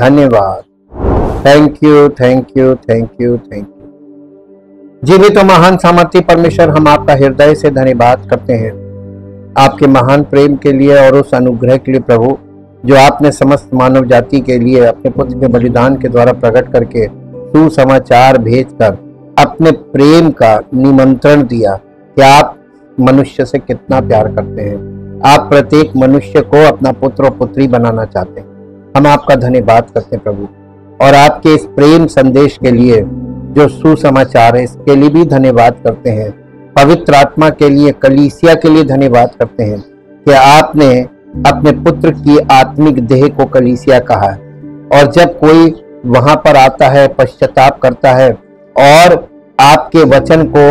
धन्यवाद। Thank you, thank you, thank you, thank you. जीवित तो महान सामर्थ्य परमेश्वर, हम आपका हृदय से धन्यवाद करते हैं आपके महान प्रेम के लिए और उस अनुग्रह के लिए प्रभु, जो आपने समस्त मानव जाति के लिए अपने पुत्र के बलिदान के द्वारा प्रकट करके सुसमाचार भेजकर अपने प्रेम का निमंत्रण दिया कि आप मनुष्य से कितना प्यार करते हैं। आप प्रत्येक मनुष्य को अपना पुत्र और पुत्री बनाना चाहते हैं। हम आपका धन्यवाद करते हैं प्रभु, और आपके इस प्रेम संदेश के लिए जो सुसमाचार है इसके लिए भी धन्यवाद करते हैं। पवित्र आत्मा के लिए, कलीसिया के लिए धन्यवाद करते हैं कि आपने अपने पुत्र की आत्मिक देह को कलीसिया कहा है, और जब कोई वहां पर आता है, पश्चाताप करता है और आपके वचन को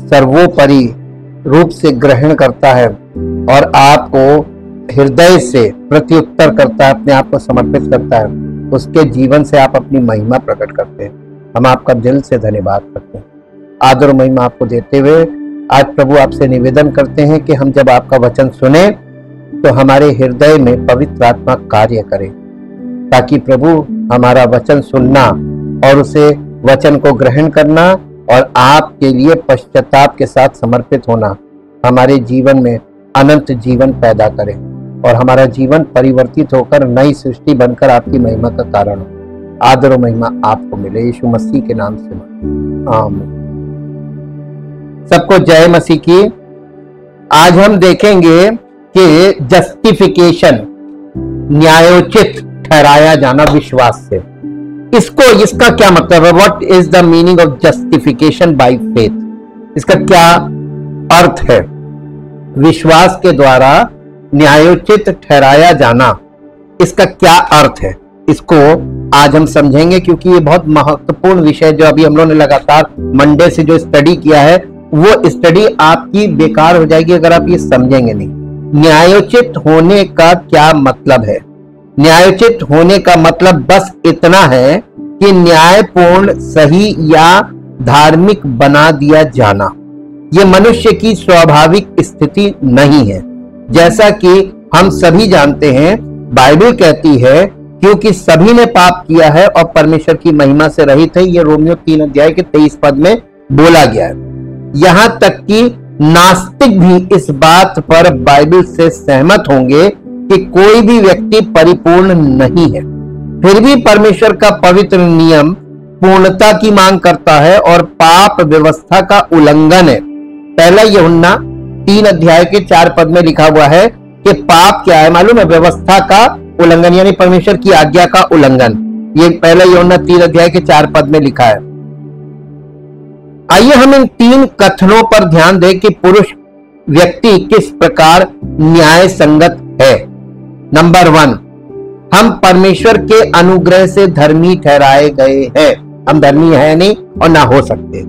सर्वोपरि रूप से ग्रहण करता है और आपको हृदय से प्रत्युत्तर करता है, अपने आप को समर्पित करता है, उसके जीवन से आप अपनी महिमा प्रकट करते हैं। हम आपका दिल से धन्यवाद करते हैं। आदर और महिमा आपको देते हुए आज प्रभु आपसे निवेदन करते हैं कि हम जब आपका वचन सुने तो हमारे हृदय में पवित्र आत्मा कार्य करे, ताकि प्रभु हमारा वचन सुनना और उसे वचन को ग्रहण करना और आपके लिए पश्चाताप के साथ समर्पित होना हमारे जीवन में अनंत जीवन पैदा करे और हमारा जीवन परिवर्तित होकर नई सृष्टि बनकर आपकी महिमा का कारण हो। आदर और महिमा आपको मिले, यीशु मसीह के नाम से आमीन। सबको जय मसीह की। आज हम देखेंगे कि जस्टिफिकेशन, न्यायोचित ठहराया जाना विश्वास से, इसका क्या मतलब है? What is the meaning of justification by faith? इसका क्या अर्थ है? विश्वास के द्वारा न्यायोचित ठहराया जाना, इसका क्या अर्थ है? इसको आज हम समझेंगे, क्योंकि ये बहुत महत्वपूर्ण विषय जो अभी हम लोगों ने लगातार मंडे से जो स्टडी किया है, वो स्टडी आपकी बेकार हो जाएगी अगर आप ये समझेंगे नहीं। न्यायोचित होने का क्या मतलब है? न्यायोचित होने का मतलब बस इतना है कि न्यायपूर्ण, सही या धार्मिक बना दिया जाना। ये मनुष्य की स्वाभाविक स्थिति नहीं है। जैसा कि हम सभी जानते हैं, बाइबल कहती है क्योंकि सभी ने पाप किया है और परमेश्वर की महिमा से रहित है। ये रोमियो 3 अध्याय के 23 पद में बोला गया है। यहां तक कि नास्तिक भी इस बात पर बाइबल से सहमत होंगे कि कोई भी व्यक्ति परिपूर्ण नहीं है। फिर भी परमेश्वर का पवित्र नियम पूर्णता की मांग करता है और पाप व्यवस्था का उल्लंघन है। पहला यूहन्ना 3 अध्याय के 4 पद में लिखा हुआ है कि पाप क्या है मालूम है? व्यवस्था का उल्लंघन, यानी परमेश्वर की आज्ञा का उल्लंघन। ये पहला यूहन्ना 3 अध्याय के 4 पद में लिखा है। आइए हम इन 3 कथनों पर ध्यान दें कि पुरुष व्यक्ति किस प्रकार न्याय संगत है। नंबर 1, हम परमेश्वर के अनुग्रह से धर्मी ठहराए गए हैं। हम धर्मी है नहीं और ना हो सकते।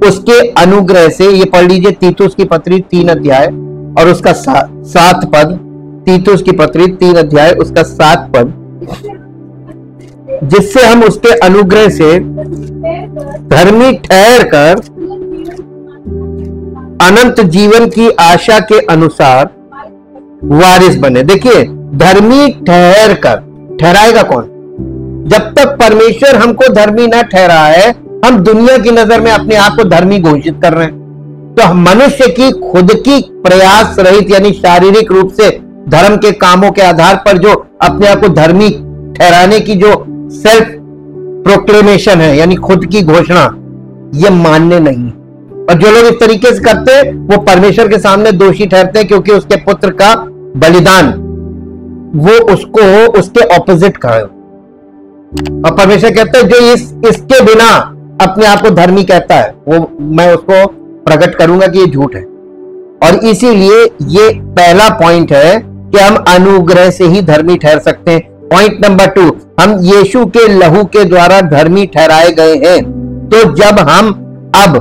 उसके अनुग्रह से, ये पढ़ लीजिए तीतुस की पत्री 3 अध्याय और उसका 7 पद। तीतुस की पत्री 3 अध्याय उसका 7 पद, जिससे हम उसके अनुग्रह से धर्मी ठहर कर अनंत जीवन की आशा के अनुसार वारिस बने। देखिए, धर्मी ठहर कर, ठहराएगा कौन? जब तक परमेश्वर हमको धर्मी ना ठहराए, हम दुनिया की नजर में अपने आप को धर्मी घोषित कर रहे हैं। तो मनुष्य की खुद की प्रयास रहित, यानी शारीरिक रूप से धर्म के कामों के आधार पर जो अपने आप को धर्मी ठहराने की जो सेल्फ प्रोक्लेमेशन है, यानी खुद की घोषणा, ये मान्य नहीं। और जो लोग इस तरीके से करते हैं वो परमेश्वर के सामने दोषी ठहरते हैं, क्योंकि उसके पुत्र का बलिदान वो उसको उसके ऑपोजिट का है। और परमेश्वर कहते हैं जो इसके बिना अपने आप को धर्मी कहता है, वो मैं उसको प्रकट करूंगा कि ये झूठ है। और इसीलिए ये पहला पॉइंट है कि हम अनुग्रह से ही धर्मी ठहर सकते हैं। पॉइंट नंबर 2, हम यीशु के लहू के द्वारा धर्मी ठहराए गए हैं। तो जब हम अब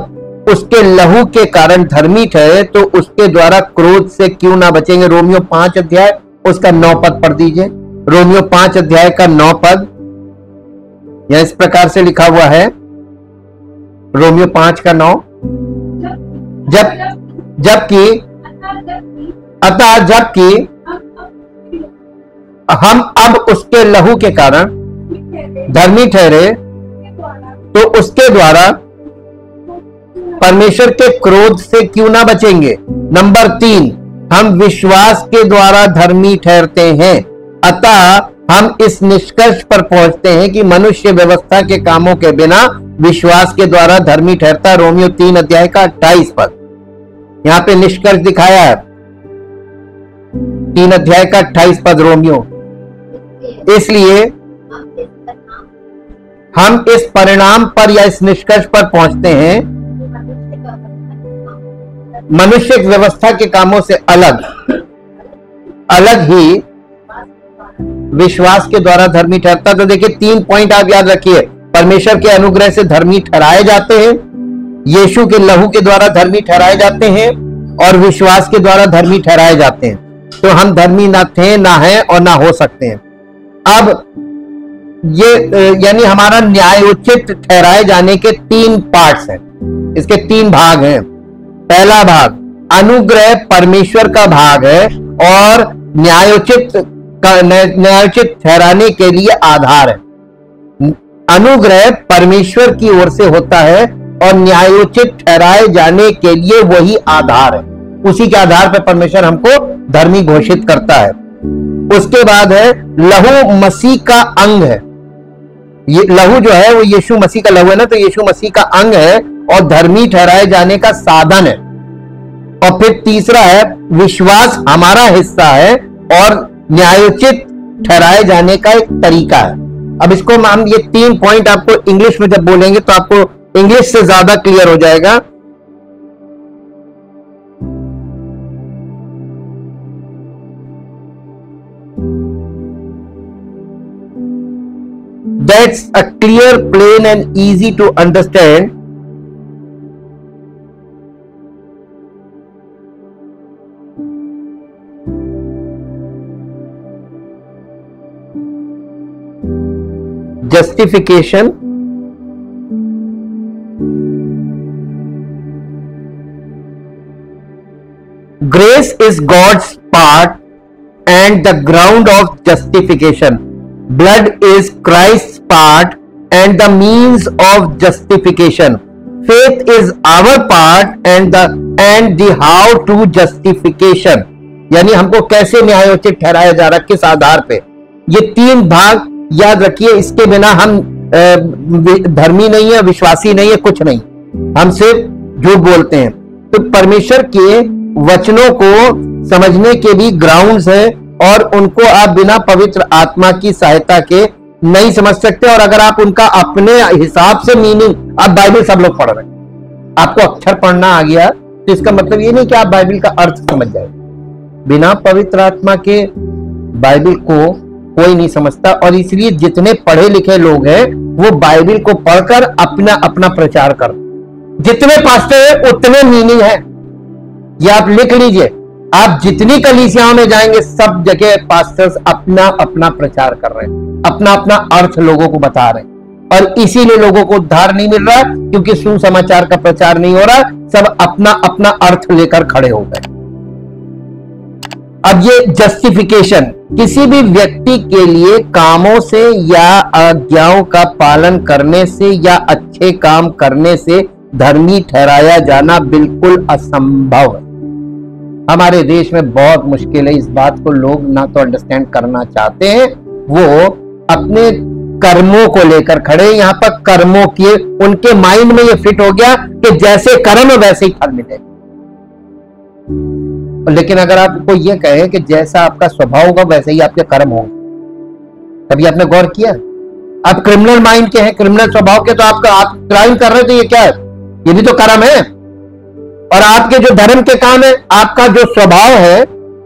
उसके लहू के कारण धर्मी ठहरे तो उसके द्वारा क्रोध से क्यों ना बचेंगे। रोमियो 5 अध्याय उसका 9 पद पढ़ दीजिए। रोमियो 5 अध्याय का 9 पद यह इस प्रकार से लिखा हुआ है। रोमियो 5 का 9, जबकि हम अब उसके लहू के कारण धर्मी ठहरे तो उसके द्वारा परमेश्वर के क्रोध से क्यों ना बचेंगे। नंबर 3, हम विश्वास के द्वारा धर्मी ठहरते हैं। अतः हम इस निष्कर्ष पर पहुंचते हैं कि मनुष्य व्यवस्था के कामों के बिना विश्वास के द्वारा धर्मी ठहरता है। रोमियो 3 अध्याय का 28 पद यहां पे निष्कर्ष दिखाया है। 3 अध्याय का 28 पद रोमियो। इसलिए हम इस परिणाम पर या इस निष्कर्ष पर पहुंचते हैं, मनुष्य व्यवस्था के कामों से अलग ही विश्वास के द्वारा धर्मी ठहरता। तो देखिए 3 पॉइंट आप याद रखिए। परमेश्वर के अनुग्रह से धर्मी ठहराए जाते हैं, यीशु के लहू के द्वारा धर्मी ठहराए जाते हैं, और विश्वास के द्वारा धर्मी ठहराए जाते हैं। तो हम धर्मी ना थे, ना हैं और ना हो सकते हैं। अब ये यानी हमारा न्यायोचित ठहराए जाने के 3 पार्ट्स हैं, इसके 3 भाग हैं। पहला भाग अनुग्रह परमेश्वर का भाग है और न्यायोचित ठहराने के लिए आधार है। अनुग्रह परमेश्वर की ओर से होता है और न्यायोचित ठहराए जाने के लिए वही आधार है। उसी के आधार पर परमेश्वर हमको धर्मी घोषित करता है। उसके बाद है लहू मसीह का अंग है। ये लहू जो है वो यीशु मसीह का लहू है ना, तो यीशु मसीह का अंग है और धर्मी ठहराए जाने का साधन है। और फिर तीसरा है विश्वास हमारा हिस्सा है और न्यायोचित ठहराए जाने का एक तरीका है। अब इसको हम ये 3 पॉइंट आपको इंग्लिश में जब बोलेंगे तो आपको इंग्लिश से ज्यादा क्लियर हो जाएगा। That's a clear, plain and easy to understand. Justification, grace is God's part and the ground of justification. Blood is Christ's part and the means of justification. Faith is our part and the how to justification. यानी हमको कैसे न्यायोचित ठहराया जा रहा है, किस आधार पे। ये 3 भाग याद रखिए। इसके बिना हम धर्मी नहीं है, विश्वासी नहीं है, कुछ नहीं। हम सिर्फ झूठ बोलते हैं। तो परमेश्वर के वचनों को समझने के भी ग्राउंड्स है और उनको आप बिना पवित्र आत्मा की सहायता के नहीं समझ सकते। और अगर आप उनका अपने हिसाब से मीनिंग, आप बाइबल सब लोग पढ़ रहे हैं, आपको अक्षर पढ़ना आ गया, तो इसका मतलब ये नहीं कि आप बाइबल का अर्थ समझ जाए। बिना पवित्र आत्मा के बाइबल को कोई नहीं समझता। और इसलिए जितने पढ़े लिखे लोग हैं वो बाइबल को पढ़कर अपना अपना प्रचार कर, जितने पास्टर है उतने मीनिंग है। ये आप लिख लीजिए। आप जितनी कलीसियाओं में जाएंगे सब जगह पास्टर्स अपना अपना प्रचार कर रहे हैं, अपना अपना अर्थ लोगों को बता रहे हैं। और इसीलिए लोगों को उद्धार नहीं मिल रहा, क्योंकि सुसमाचार का प्रचार नहीं हो रहा, सब अपना अपना अर्थ लेकर खड़े हो गए। अब ये जस्टिफिकेशन किसी भी व्यक्ति के लिए कामों से या आज्ञाओं का पालन करने से या अच्छे काम करने से धर्मी ठहराया जाना बिल्कुल असंभव है। हमारे देश में बहुत मुश्किल है। इस बात को लोग ना तो अंडरस्टैंड करना चाहते हैं, वो अपने कर्मों को लेकर खड़े। यहाँ पर कर्मों की उनके माइंड में ये फिट हो गया कि जैसे कर्म वैसे ही फल मिलेगा। लेकिन अगर आपको ये कहे कि जैसा आपका स्वभाव होगा वैसे ही आपके कर्म होंगे, कभी आपने गौर किया? आप क्रिमिनल माइंड के हैं, क्रिमिनल स्वभाव के, तो आप क्राइम कर रहे हो, तो ये क्या है? ये भी तो कर्म है। और आपके जो धर्म के काम है, आपका जो स्वभाव है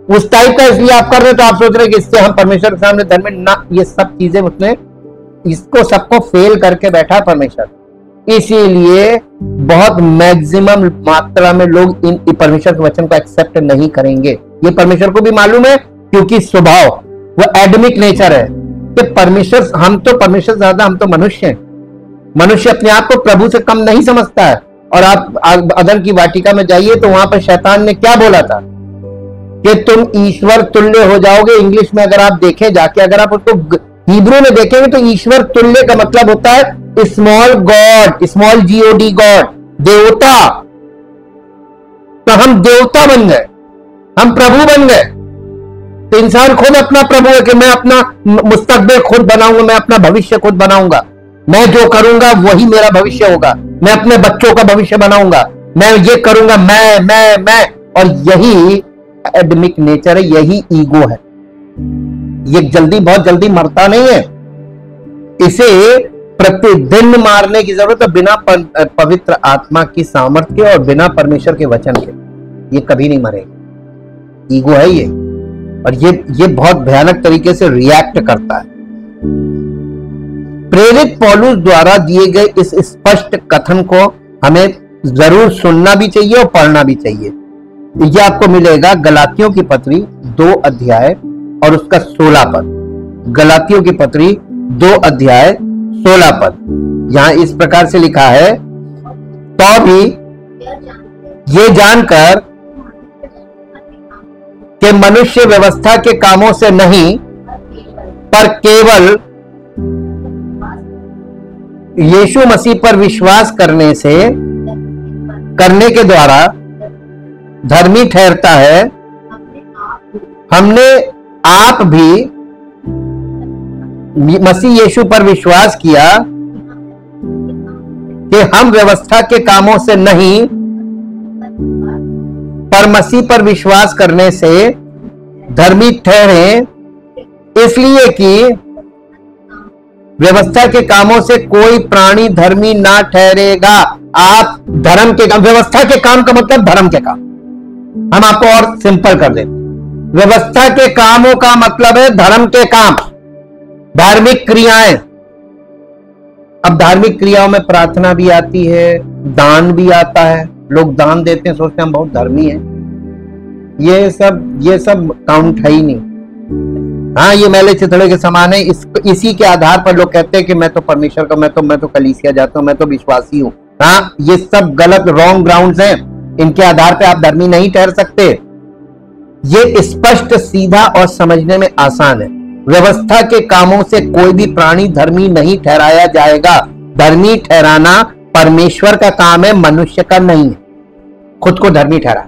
उस टाइप का, इसलिए आप कर रहे हो, तो आप सोच रहे हैं कि इससे हम परमेश्वर के सामने धर्म ना। ये सब चीजें उसने इसको सबको फेल करके बैठा परमेश्वर। इसीलिए बहुत मैक्सिमम मात्रा में लोग इन परमेश्वर के वचन को एक्सेप्ट नहीं करेंगे। ये परमेश्वर को भी मालूम है, क्योंकि स्वभाव वो एडमिक नेचर है कि परमेश्वर, हम तो परमेश्वर से ज्यादा हम तो मनुष्य हैं। मनुष्य अपने आप को प्रभु से कम नहीं समझता है। और आप अदन की वाटिका में जाइए तो वहां पर शैतान ने क्या बोला था कि तुम ईश्वर तुल्य हो जाओगे। इंग्लिश में अगर आप देखें जाके, अगर आप उसको हिब्रू में देखेंगे तो ईश्वर तुल्य का मतलब होता है small God, small GOD, God, देवता। तो हम देवता बन गए, हम प्रभु बन गए। तो इंसान खुद अपना प्रभु है कि मैं अपना मुस्तकबिल खुद बनाऊंगा, मैं अपना भविष्य खुद बनाऊंगा, मैं जो करूंगा वही मेरा भविष्य होगा, मैं अपने बच्चों का भविष्य बनाऊंगा, मैं ये करूंगा, मैं। और यही एडमिक नेचर है, यही ईगो है। ये बहुत जल्दी मरता नहीं है। इसे प्रतिदिन मारने की जरूरत है, बिना पवित्र आत्मा की सामर्थ्य और बिना परमेश्वर के वचन के ये कभी नहीं मरेगा। ईगो है ये, और ये बहुत भयानक तरीके से रिएक्ट करता है। प्रेरित पौलुस द्वारा दिए गए इस स्पष्ट कथन को हमें जरूर सुनना भी चाहिए और पढ़ना भी चाहिए। ये आपको मिलेगा गलातियों की पत्री 2 अध्याय और उसका 16 पद। गलातियों की पत्री 2 अध्याय 16 पद। यहां इस प्रकार से लिखा है, तो भी ये जानकर कि मनुष्य व्यवस्था के कामों से नहीं पर केवल यीशु मसीह पर विश्वास करने के द्वारा धर्मी ठहरता है, हमने आप भी मसीह यीशु पर विश्वास किया कि हम व्यवस्था के कामों से नहीं पर मसीह पर विश्वास करने से धर्मी ठहरे, इसलिए कि व्यवस्था के कामों से कोई प्राणी धर्मी ना ठहरेगा। आप धर्म के काम, व्यवस्था के काम का मतलब धर्म के काम। हम आपको और सिंपल कर दें, व्यवस्था के कामों का मतलब है धर्म के काम, धार्मिक क्रियाएं। अब धार्मिक क्रियाओं में प्रार्थना भी आती है, दान भी आता है। लोग दान देते हैं, सोचते हैं हम बहुत धर्मी हैं। ये सब काउंट है ही नहीं। हाँ, ये मैले चिथड़े के समान है। इसी के आधार पर लोग कहते हैं कि मैं तो परमेश्वर का, मैं तो कलीसिया जाता हूं, मैं तो विश्वासी हूं। हाँ, ये सब गलत, रॉन्ग ग्राउंड्स हैं। इनके आधार पे आप धर्मी नहीं ठहर सकते। ये स्पष्ट, सीधा और समझने में आसान है। व्यवस्था के कामों से कोई भी प्राणी धर्मी नहीं ठहराया जाएगा। धर्मी ठहराना परमेश्वर का काम है, मनुष्य का नहीं है। खुद को धर्मी ठहरा,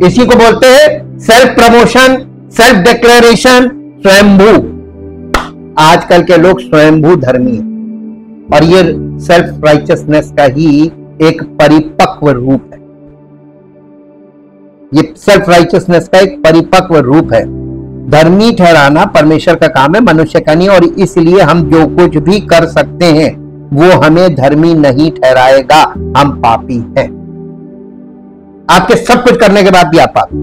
इसी को बोलते हैं सेल्फ प्रमोशन, सेल्फ डिक्लेरेशन, स्वयंभू। आजकल के लोग स्वयंभू धर्मी हैं, और ये सेल्फ राइचियसनेस का ही एक परिपक्व रूप है। ये सेल्फ राइचियसनेस का एक परिपक्व रूप है। धर्मी ठहराना परमेश्वर का काम है, मनुष्य का नहीं। और इसलिए हम जो कुछ भी कर सकते हैं वो हमें धर्मी नहीं ठहराएगा। हम पापी हैं। आपके सब कुछ करने के बाद भी आप पापी।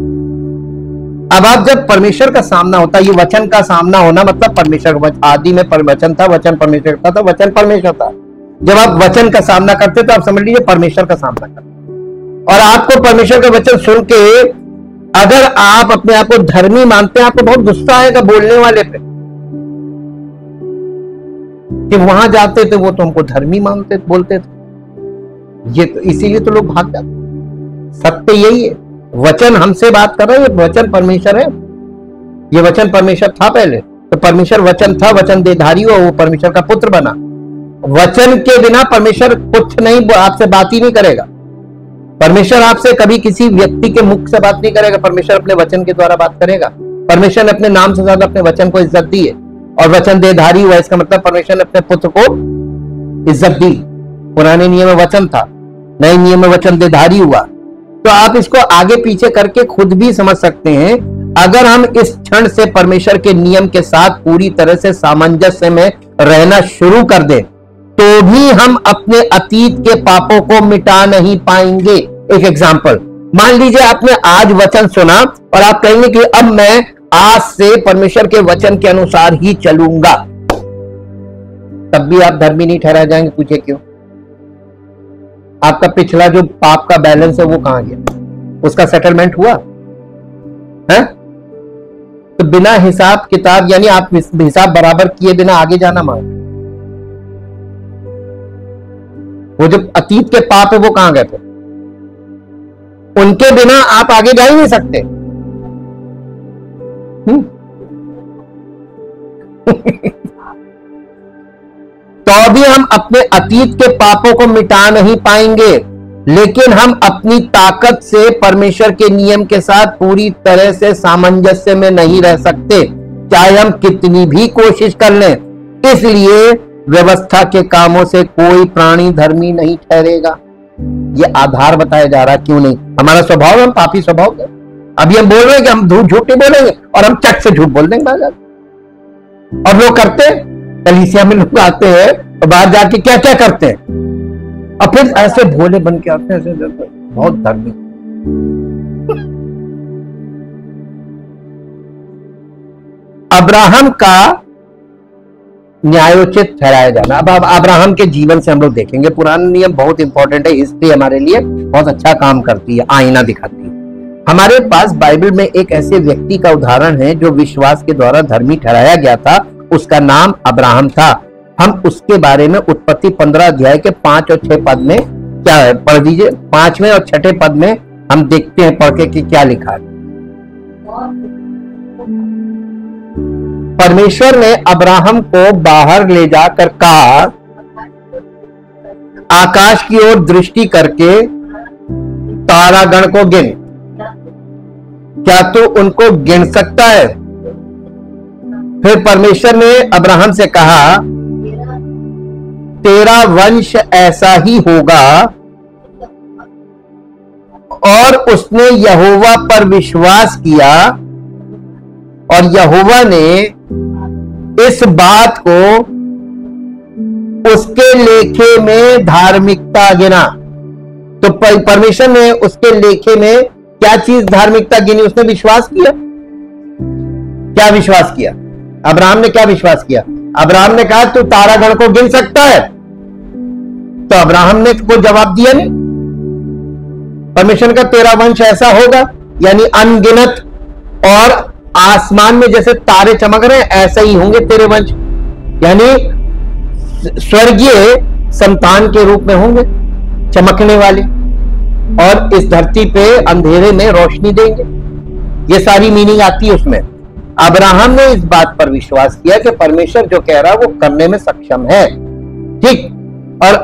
अब आप जब परमेश्वर का सामना होता है, ये वचन का सामना होना मतलब परमेश्वर का, आदि में वचन था, वचन परमेश्वर का था, वचन परमेश्वर था। जब आप वचन का सामना करते तो आप समझ लीजिए परमेश्वर का सामना करते। और आपको परमेश्वर का वचन सुन के अगर आप अपने आप को धर्मी मानते हैं, आपको बहुत गुस्सा आएगा बोलने वाले पे कि वहां जाते थे वो तो हमको धर्मी मानते बोलते थे। ये तो इसीलिए तो लोग भाग जाते। सत्य यही है, वचन हमसे बात कर रहा है, ये वचन परमेश्वर है। ये वचन परमेश्वर था पहले, तो परमेश्वर वचन था, वचन देधारी हुआ, वो परमेश्वर का पुत्र बना। वचन के बिना परमेश्वर कुछ नहीं, आपसे बात ही नहीं करेगा। परमेश्वर आपसे कभी किसी व्यक्ति के मुख से बात नहीं करेगा, परमेश्वर अपने वचन के द्वारा बात करेगा। परमेश्वर ने अपने नाम से ज्यादा अपने वचन को इज्जत दी है, और वचन देधारी हुआ, इसका मतलब परमेश्वर ने अपने पुत्र को इज्जत दी। पुराने नियम में वचन था, नए नियम में वचन देधारी हुआ। तो आप इसको आगे पीछे करके खुद भी समझ सकते हैं। अगर हम इस क्षण से परमेश्वर के नियम के साथ पूरी तरह से सामंजस्य में रहना शुरू कर दें, तो भी हम अपने अतीत के पापों को मिटा नहीं पाएंगे। एक एग्जांपल, मान लीजिए आपने आज वचन सुना और आप कहेंगे कि अब मैं आज से परमेश्वर के वचन के अनुसार ही चलूंगा, तब भी आप धर्मी नहीं ठहरा जाएंगे। पूछे क्यों? आपका पिछला जो पाप का बैलेंस है वो कहां गया? उसका सेटलमेंट हुआ है? तो बिना हिसाब किताब, यानी आप हिसाब बराबर किए बिना आगे जाना मांग, वो जो अतीत के पाप है वो कहां गए थे? उनके बिना आप आगे जा ही नहीं सकते। तो भी हम अपने अतीत के पापों को मिटा नहीं पाएंगे, लेकिन हम अपनी ताकत से परमेश्वर के नियम के साथ पूरी तरह से सामंजस्य में नहीं रह सकते, चाहे हम कितनी भी कोशिश कर लें। इसलिए व्यवस्था के कामों से कोई प्राणी धर्मी नहीं ठहरेगा। ये आधार बताया जा रहा, क्यों नहीं? हमारा स्वभाव, हम पापी स्वभाव है। अभी हम बोल रहे हैं कि हम झूठ नहीं बोलेंगे और हम चट से झूठ बोल देंगे बाहर। और लोग करते हैं, कलीसिया में लोग आते हैं और बाहर जाके क्या क्या करते हैं, और फिर ऐसे भोले बन के आते हैं, ऐसे बहुत धर्मी। अब्राहम का न्यायोचित ठहराया जाना। अब अब्राहम के जीवन से हम लोग देखेंगे। पुराना नियम बहुत इंपॉर्टेंट है, हिस्ट्री हमारे लिए बहुत अच्छा काम करती है, आईना दिखाती है। हमारे पास बाइबल में एक ऐसे व्यक्ति का उदाहरण है जो विश्वास के द्वारा धर्मी ठहराया गया था। उसका नाम अब्राहम था। हम उसके बारे में उत्पत्ति 15 अध्याय के 5 और 6 पद में क्या है, पढ़ दीजिए। 5वें और 6ठे पद में हम देखते हैं पढ़ के कि क्या लिखा है। परमेश्वर ने अब्राहम को बाहर ले जाकर कहा, आकाश की ओर दृष्टि करके तारागण को गिन, क्या तू उनको गिन सकता है? फिर परमेश्वर ने अब्राहम से कहा, तेरा वंश ऐसा ही होगा। और उसने यहोवा पर विश्वास किया और यहोवा ने इस बात को उसके लेखे में धार्मिकता गिना। तो परमेश्वर ने उसके लेखे में क्या चीज धार्मिकता गिनी? उसने विश्वास किया। क्या विश्वास किया? अब्राहम ने क्या विश्वास किया? अब्राहम ने कहा तू तारागण को गिन सकता है? तो अब्राहम ने कोई जवाब दिया नहीं। परमेश्वर का तेरा वंश ऐसा होगा, यानी अनगिनत, और आसमान में जैसे तारे चमक रहे हैं ऐसे ही होंगे तेरे वंश, यानी स्वर्गीय संतान के रूप में होंगे, चमकने वाले, और इस धरती पे अंधेरे में रोशनी देंगे। ये सारी मीनिंग आती है उसमें। अब्राहम ने इस बात पर विश्वास किया कि परमेश्वर जो कह रहा है वो करने में सक्षम है, ठीक। और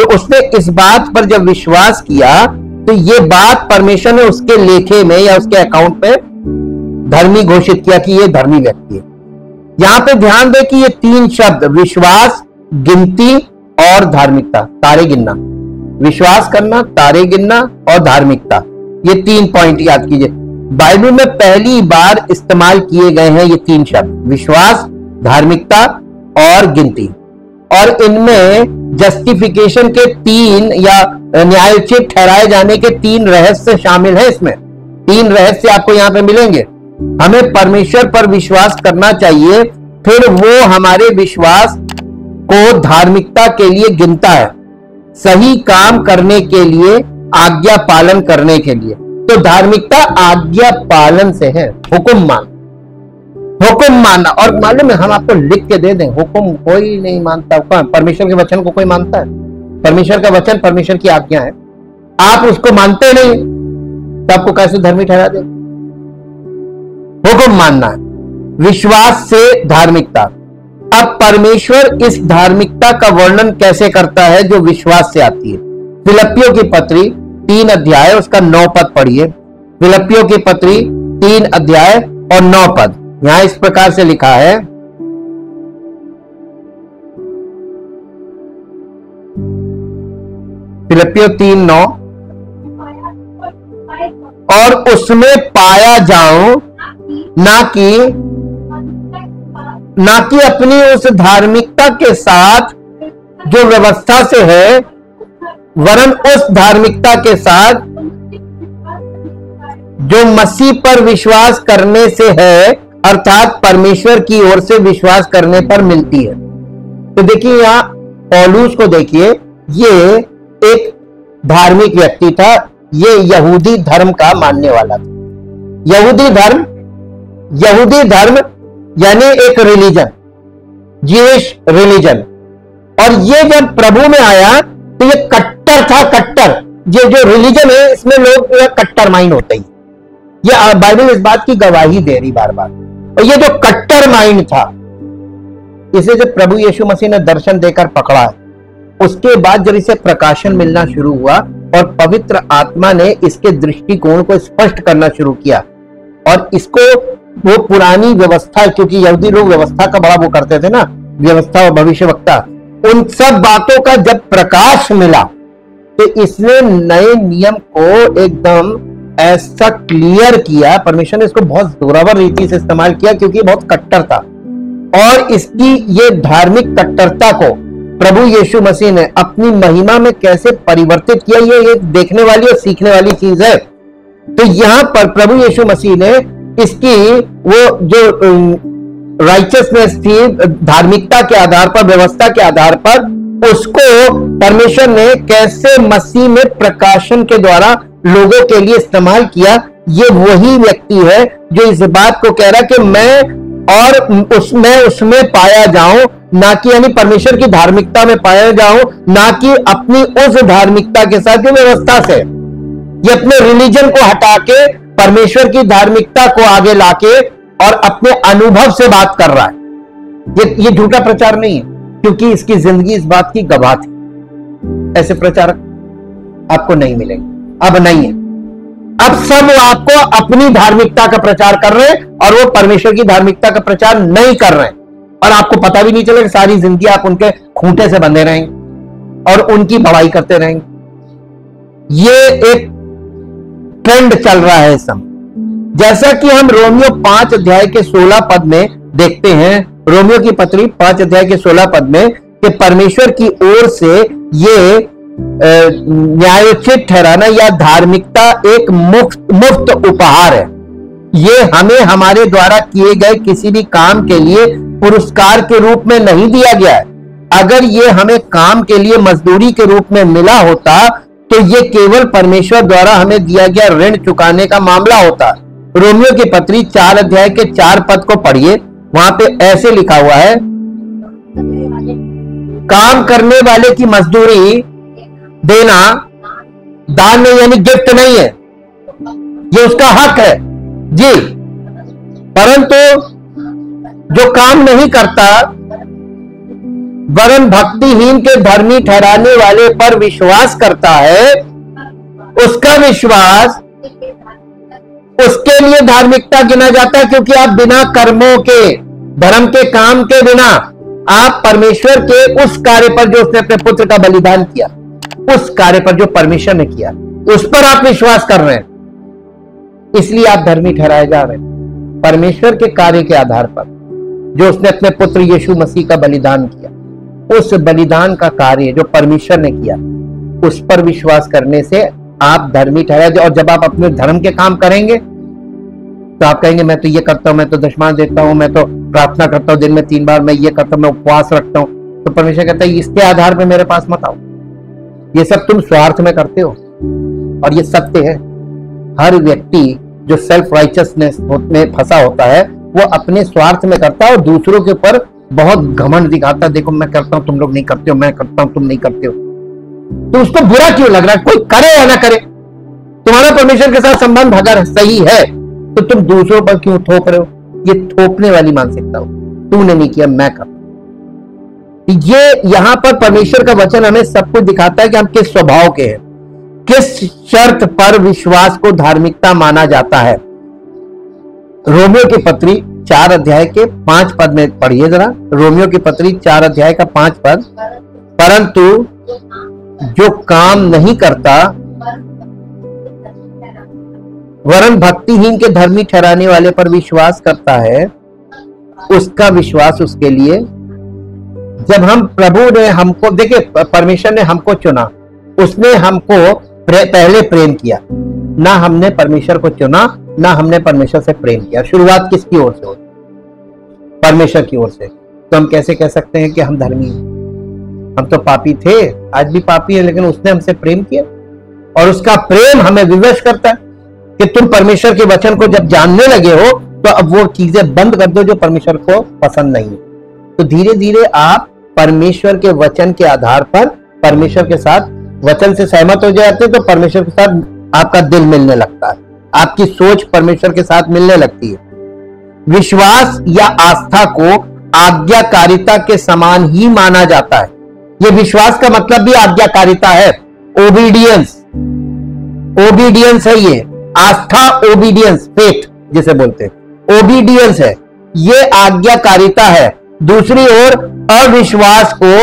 उसने इस बात पर जब विश्वास किया तो ये बात परमेश्वर ने उसके लेखे में या उसके अकाउंट पे धर्मी घोषित किया कि ये धर्मी व्यक्ति है। यहां पे ध्यान दे कि ये 3 शब्द, विश्वास, गिनती और धार्मिकता, तारे गिनना, विश्वास करना, तारे गिनना और धार्मिकता, ये 3 पॉइंट याद कीजिए। बाइबल में पहली बार इस्तेमाल किए गए हैं ये 3 शब्द, विश्वास, धार्मिकता और गिनती। और इनमें जस्टिफिकेशन के 3 या न्यायोचित ठहराए जाने के 3 रहस्य शामिल है। इसमें 3 रहस्य आपको यहां पे मिलेंगे। हमें परमेश्वर पर विश्वास करना चाहिए, फिर वो हमारे विश्वास को धार्मिकता के लिए गिनता है, सही काम करने के लिए, आज्ञा पालन करने के लिए। तो धार्मिकता आज्ञा पालन से है, हुक्म मानना। और मालूम है, हम आपको लिख के दे दें, हुक्म कोई नहीं मानता। परमेश्वर के वचन को कोई मानता है? परमेश्वर का वचन परमेश्वर की आज्ञा है, आप उसको मानते नहीं तो आपको कैसे धर्मी ठहरा दे? हुक्म मानना है, विश्वास से धार्मिकता। अब परमेश्वर इस धार्मिकता का वर्णन कैसे करता है जो विश्वास से आती है? फिलिप्पियों की पत्री 3 अध्याय उसका 9 पद पढ़िए। फिलिप्पियों की पत्री 3 अध्याय और 9 पद, यहां इस प्रकार से लिखा है, फिलिप्पियों 3:9, और उसमें पाया जाऊं ना कि अपनी उस धार्मिकता के साथ जो व्यवस्था से है, वरन उस धार्मिकता के साथ जो मसीह पर विश्वास करने से है, अर्थात परमेश्वर की ओर से विश्वास करने पर मिलती है। तो देखिए यहां पौलुस को देखिए, ये एक धार्मिक व्यक्ति था, ये यहूदी धर्म का मानने वाला था। यहूदी धर्म यानी एक रिलीजन, ज्यूइश रिलीजन। और ये जब प्रभु में आया तो ये कट्टर था, कट्टर। ये जो रिलीजन है इसमें लोग कट्टर माइंड होते ही, ये बाइबल इस बात की गवाही दे रही बार बार। और ये जो कट्टर माइंड था, इसे जब प्रभु यीशु मसीह ने दर्शन देकर पकड़ा है, उसके बाद जब इसे प्रकाशन मिलना शुरू हुआ और पवित्र आत्मा ने इसके दृष्टिकोण को स्पष्ट करना शुरू किया और इसको वो पुरानी व्यवस्था, क्योंकि यहूदी लोग व्यवस्था का बड़ा वो करते थे ना, व्यवस्था और भविष्यवक्ता, उन सब बातों का जब प्रकाश मिला तो इसने नए नियम को एकदम ऐसा क्लियर किया। परमेश्वर ने इसको बहुत जोरावर रीति से इस्तेमाल किया क्योंकि बहुत कट्टर था, और इसकी ये धार्मिक कट्टरता को प्रभु यीशु मसीह ने अपनी महिमा में कैसे परिवर्तित किया, ये देखने वाली और सीखने वाली चीज है। तो यहां पर प्रभु यीशु मसीह ने इसकी वो जो राइचसनेस थी, धार्मिकता के आधार पर, व्यवस्था के आधार पर, उसको परमेश्वर ने कैसे मसीह में प्रकाशन के द्वारा लोगों के लिए इस्तेमाल किया। ये वही व्यक्ति है जो इस बात को कह रहा कि मैं और उसमें पाया जाऊं, ना कि यानी परमेश्वर की धार्मिकता में पाया जाऊं, ना कि अपनी उस धार्मिकता के साथ जो व्यवस्था से, ये अपने रिलीजन को हटा के परमेश्वर की धार्मिकता को आगे लाके और अपने अनुभव से बात कर रहा है। ये झूठा प्रचार नहीं है, क्योंकि इसकी जिंदगी इस बात की गवाह थी। ऐसे प्रचारक आपको नहीं मिलेंगे, अब नहीं है। अब सब आपको अपनी धार्मिकता का प्रचार कर रहे हैं और वो परमेश्वर की धार्मिकता का प्रचार नहीं कर रहे हैं, और आपको पता भी नहीं चलेगा। सारी जिंदगी आप उनके खूंटे से बंधे रहेंगे और उनकी बड़ाई करते रहेंगे। ये एक ट्रेंड चल रहा है इस समय, जैसा कि हम रोमियो 5 अध्याय के 16 पद में देखते हैं। रोमियो की पत्री 5 अध्याय के 16 पद में कि परमेश्वर की ओर से ये न्यायोचित ठहराना या धार्मिकता एक मुफ्त उपहार है। ये हमें हमारे द्वारा किए गए किसी भी काम के लिए पुरस्कार के रूप में नहीं दिया गया है। अगर ये हमें काम के लिए मजदूरी के रूप में मिला होता तो ये केवल परमेश्वर द्वारा हमें दिया गया ऋण चुकाने का मामला होता। रोमियो की पत्री 4 अध्याय के 4 पद को पढ़िए, वहां पे ऐसे लिखा हुआ है, काम करने वाले की मजदूरी देना दान नहीं, यानी गिफ्ट नहीं है, ये उसका हक है जी। परंतु जो काम नहीं करता वरन भक्तिहीन के धर्मी ठहराने वाले पर विश्वास करता है, उसका विश्वास उसके लिए धार्मिकता गिना जाता है, क्योंकि आप बिना कर्मों के, धर्म के काम के बिना, आप परमेश्वर के उस कार्य पर जो उसने अपने पुत्र का बलिदान किया, उस कार्य पर जो परमेश्वर ने किया, उस पर आप विश्वास कर रहे हैं, इसलिए आप धर्मी ठहराए जा रहे हैं। परमेश्वर के कार्य के आधार पर जो उसने अपने पुत्र यीशु मसीह का बलिदान किया, उस बलिदान का कार्य जो परमेश्वर ने किया, उस पर विश्वास करने से आप धर्मी ठहराए। और जब आप अपने धर्म के काम करेंगे तो आप कहेंगे मैं तो ये करता हूं, मैं तो दशमांश देता हूं, मैं तो प्रार्थना करता हूं दिन में 3 बार, मैं ये करता हूं, मैं उपवास रखता हूं, तो परमेश्वर कहता है इसके आधार पर मेरे पास मत आओ, ये सब तुम स्वार्थ में करते हो। और ये सत्य है, हर व्यक्ति जो सेल्फ राइचसनेस में फंसा होता है वो अपने स्वार्थ में करता है और दूसरों के ऊपर बहुत घमंड दिखाता है, देखो मैं करता हूं तुम लोग नहीं करते हो, मैं करता हूं तुम नहीं करते हो। तो उसको बुरा क्यों लग रहा है? कोई करे या ना करे, तुम्हारा परमेश्वर के साथ संबंध अगर सही है तो तुम दूसरों पर क्यों थोप रहे हो? ये थोपने वाली मानसिकता हो, तूने नहीं किया मैं कर। ये यहां पर परमेश्वर का वचन हमें सब कुछ दिखाता है कि हम किस स्वभाव के हैं, किस शर्त पर विश्वास को धार्मिकता माना जाता है। रोमियो की पत्री 4 अध्याय के 5 पद में पढ़िए जरा। रोमियो की पत्री 4 अध्याय का 5 पद, परंतु जो काम नहीं करता वरन भक्तिहीन के धर्मी ठहराने वाले पर विश्वास करता है, उसका विश्वास उसके लिए। जब हम प्रभु ने हमको, देखिए परमेश्वर ने हमको चुना, उसने हमको पहले प्रेम किया, ना हमने परमेश्वर को चुना ना हमने परमेश्वर से प्रेम किया। शुरुआत किसकी ओर से होती? परमेश्वर की ओर से। तो हम कैसे कह सकते हैं कि हम धर्मी हैं? हम तो पापी थे, आज भी पापी है, लेकिन उसने हमसे प्रेम किया और उसका प्रेम हमें विवश करता है कि तुम परमेश्वर के वचन को जब जानने लगे हो तो अब वो चीजें बंद कर दो जो परमेश्वर को पसंद नहीं है। तो धीरे धीरे आप परमेश्वर के वचन के आधार पर परमेश्वर के साथ वचन से सहमत हो जाते हो, तो परमेश्वर के साथ आपका दिल मिलने लगता है, आपकी सोच परमेश्वर के साथ मिलने लगती है। विश्वास या आस्था को आज्ञाकारिता के समान ही माना जाता है। यह विश्वास का मतलब भी आज्ञाकारिता है, ओबीडियंस, ओबीडियंस है ये, आस्था, ओबीडियंस, फेथ जिसे बोलते हैं, ओबीडियंस है, ये आज्ञाकारिता है। दूसरी ओर अविश्वास को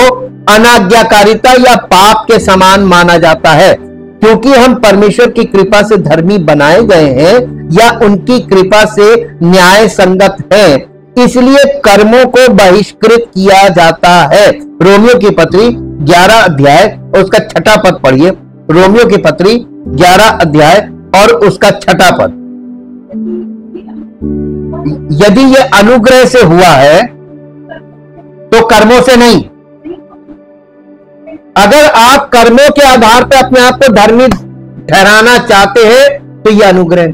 अनाज्ञाकारिता या पाप के समान माना जाता है। क्योंकि हम परमेश्वर की कृपा से धर्मी बनाए गए हैं या उनकी कृपा से न्याय संगत हैं, इसलिए कर्मों को बहिष्कृत किया जाता है। रोमियो की पत्री 11 अध्याय और उसका 6 पद पढ़िए। रोमियो की पत्री 11 अध्याय और उसका 6 पद। यदि यह अनुग्रह से हुआ है तो कर्मों से नहीं। अगर आप कर्मों के आधार पर अपने आप को धर्मी ठहराना चाहते हैं तो यह अनुग्रह।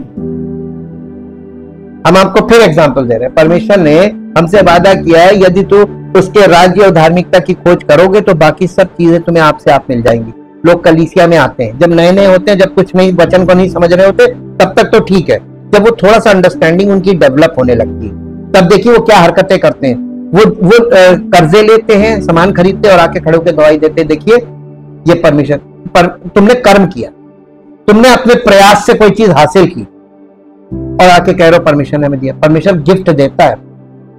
हम आपको फिर एग्जांपल दे रहे हैं। परमेश्वर ने हमसे वादा किया है, यदि तू उसके राज्य और धार्मिकता की खोज करोगे तो बाकी सब चीजें तुम्हें आपसे आप मिल जाएंगी। लोग कलीसिया में आते हैं, जब नए नए होते हैं, जब कुछ नहीं वचन को नहीं समझ रहे होते, तब तक तो ठीक है। जब वो थोड़ा सा अंडरस्टैंडिंग उनकी डेवलप होने लगती है, तब देखिए वो क्या हरकतें करते हैं। वो कर्जे लेते हैं, सामान खरीदते हैं और आके खड़े होकर गवाही देते हैं, देखिए ये परमेश्वर पर तुमने कर्म किया, तुमने अपने प्रयास से कोई चीज हासिल की और आके कह रहे हो परमेश्वर ने हमें दिया। परमेश्वर गिफ्ट देता है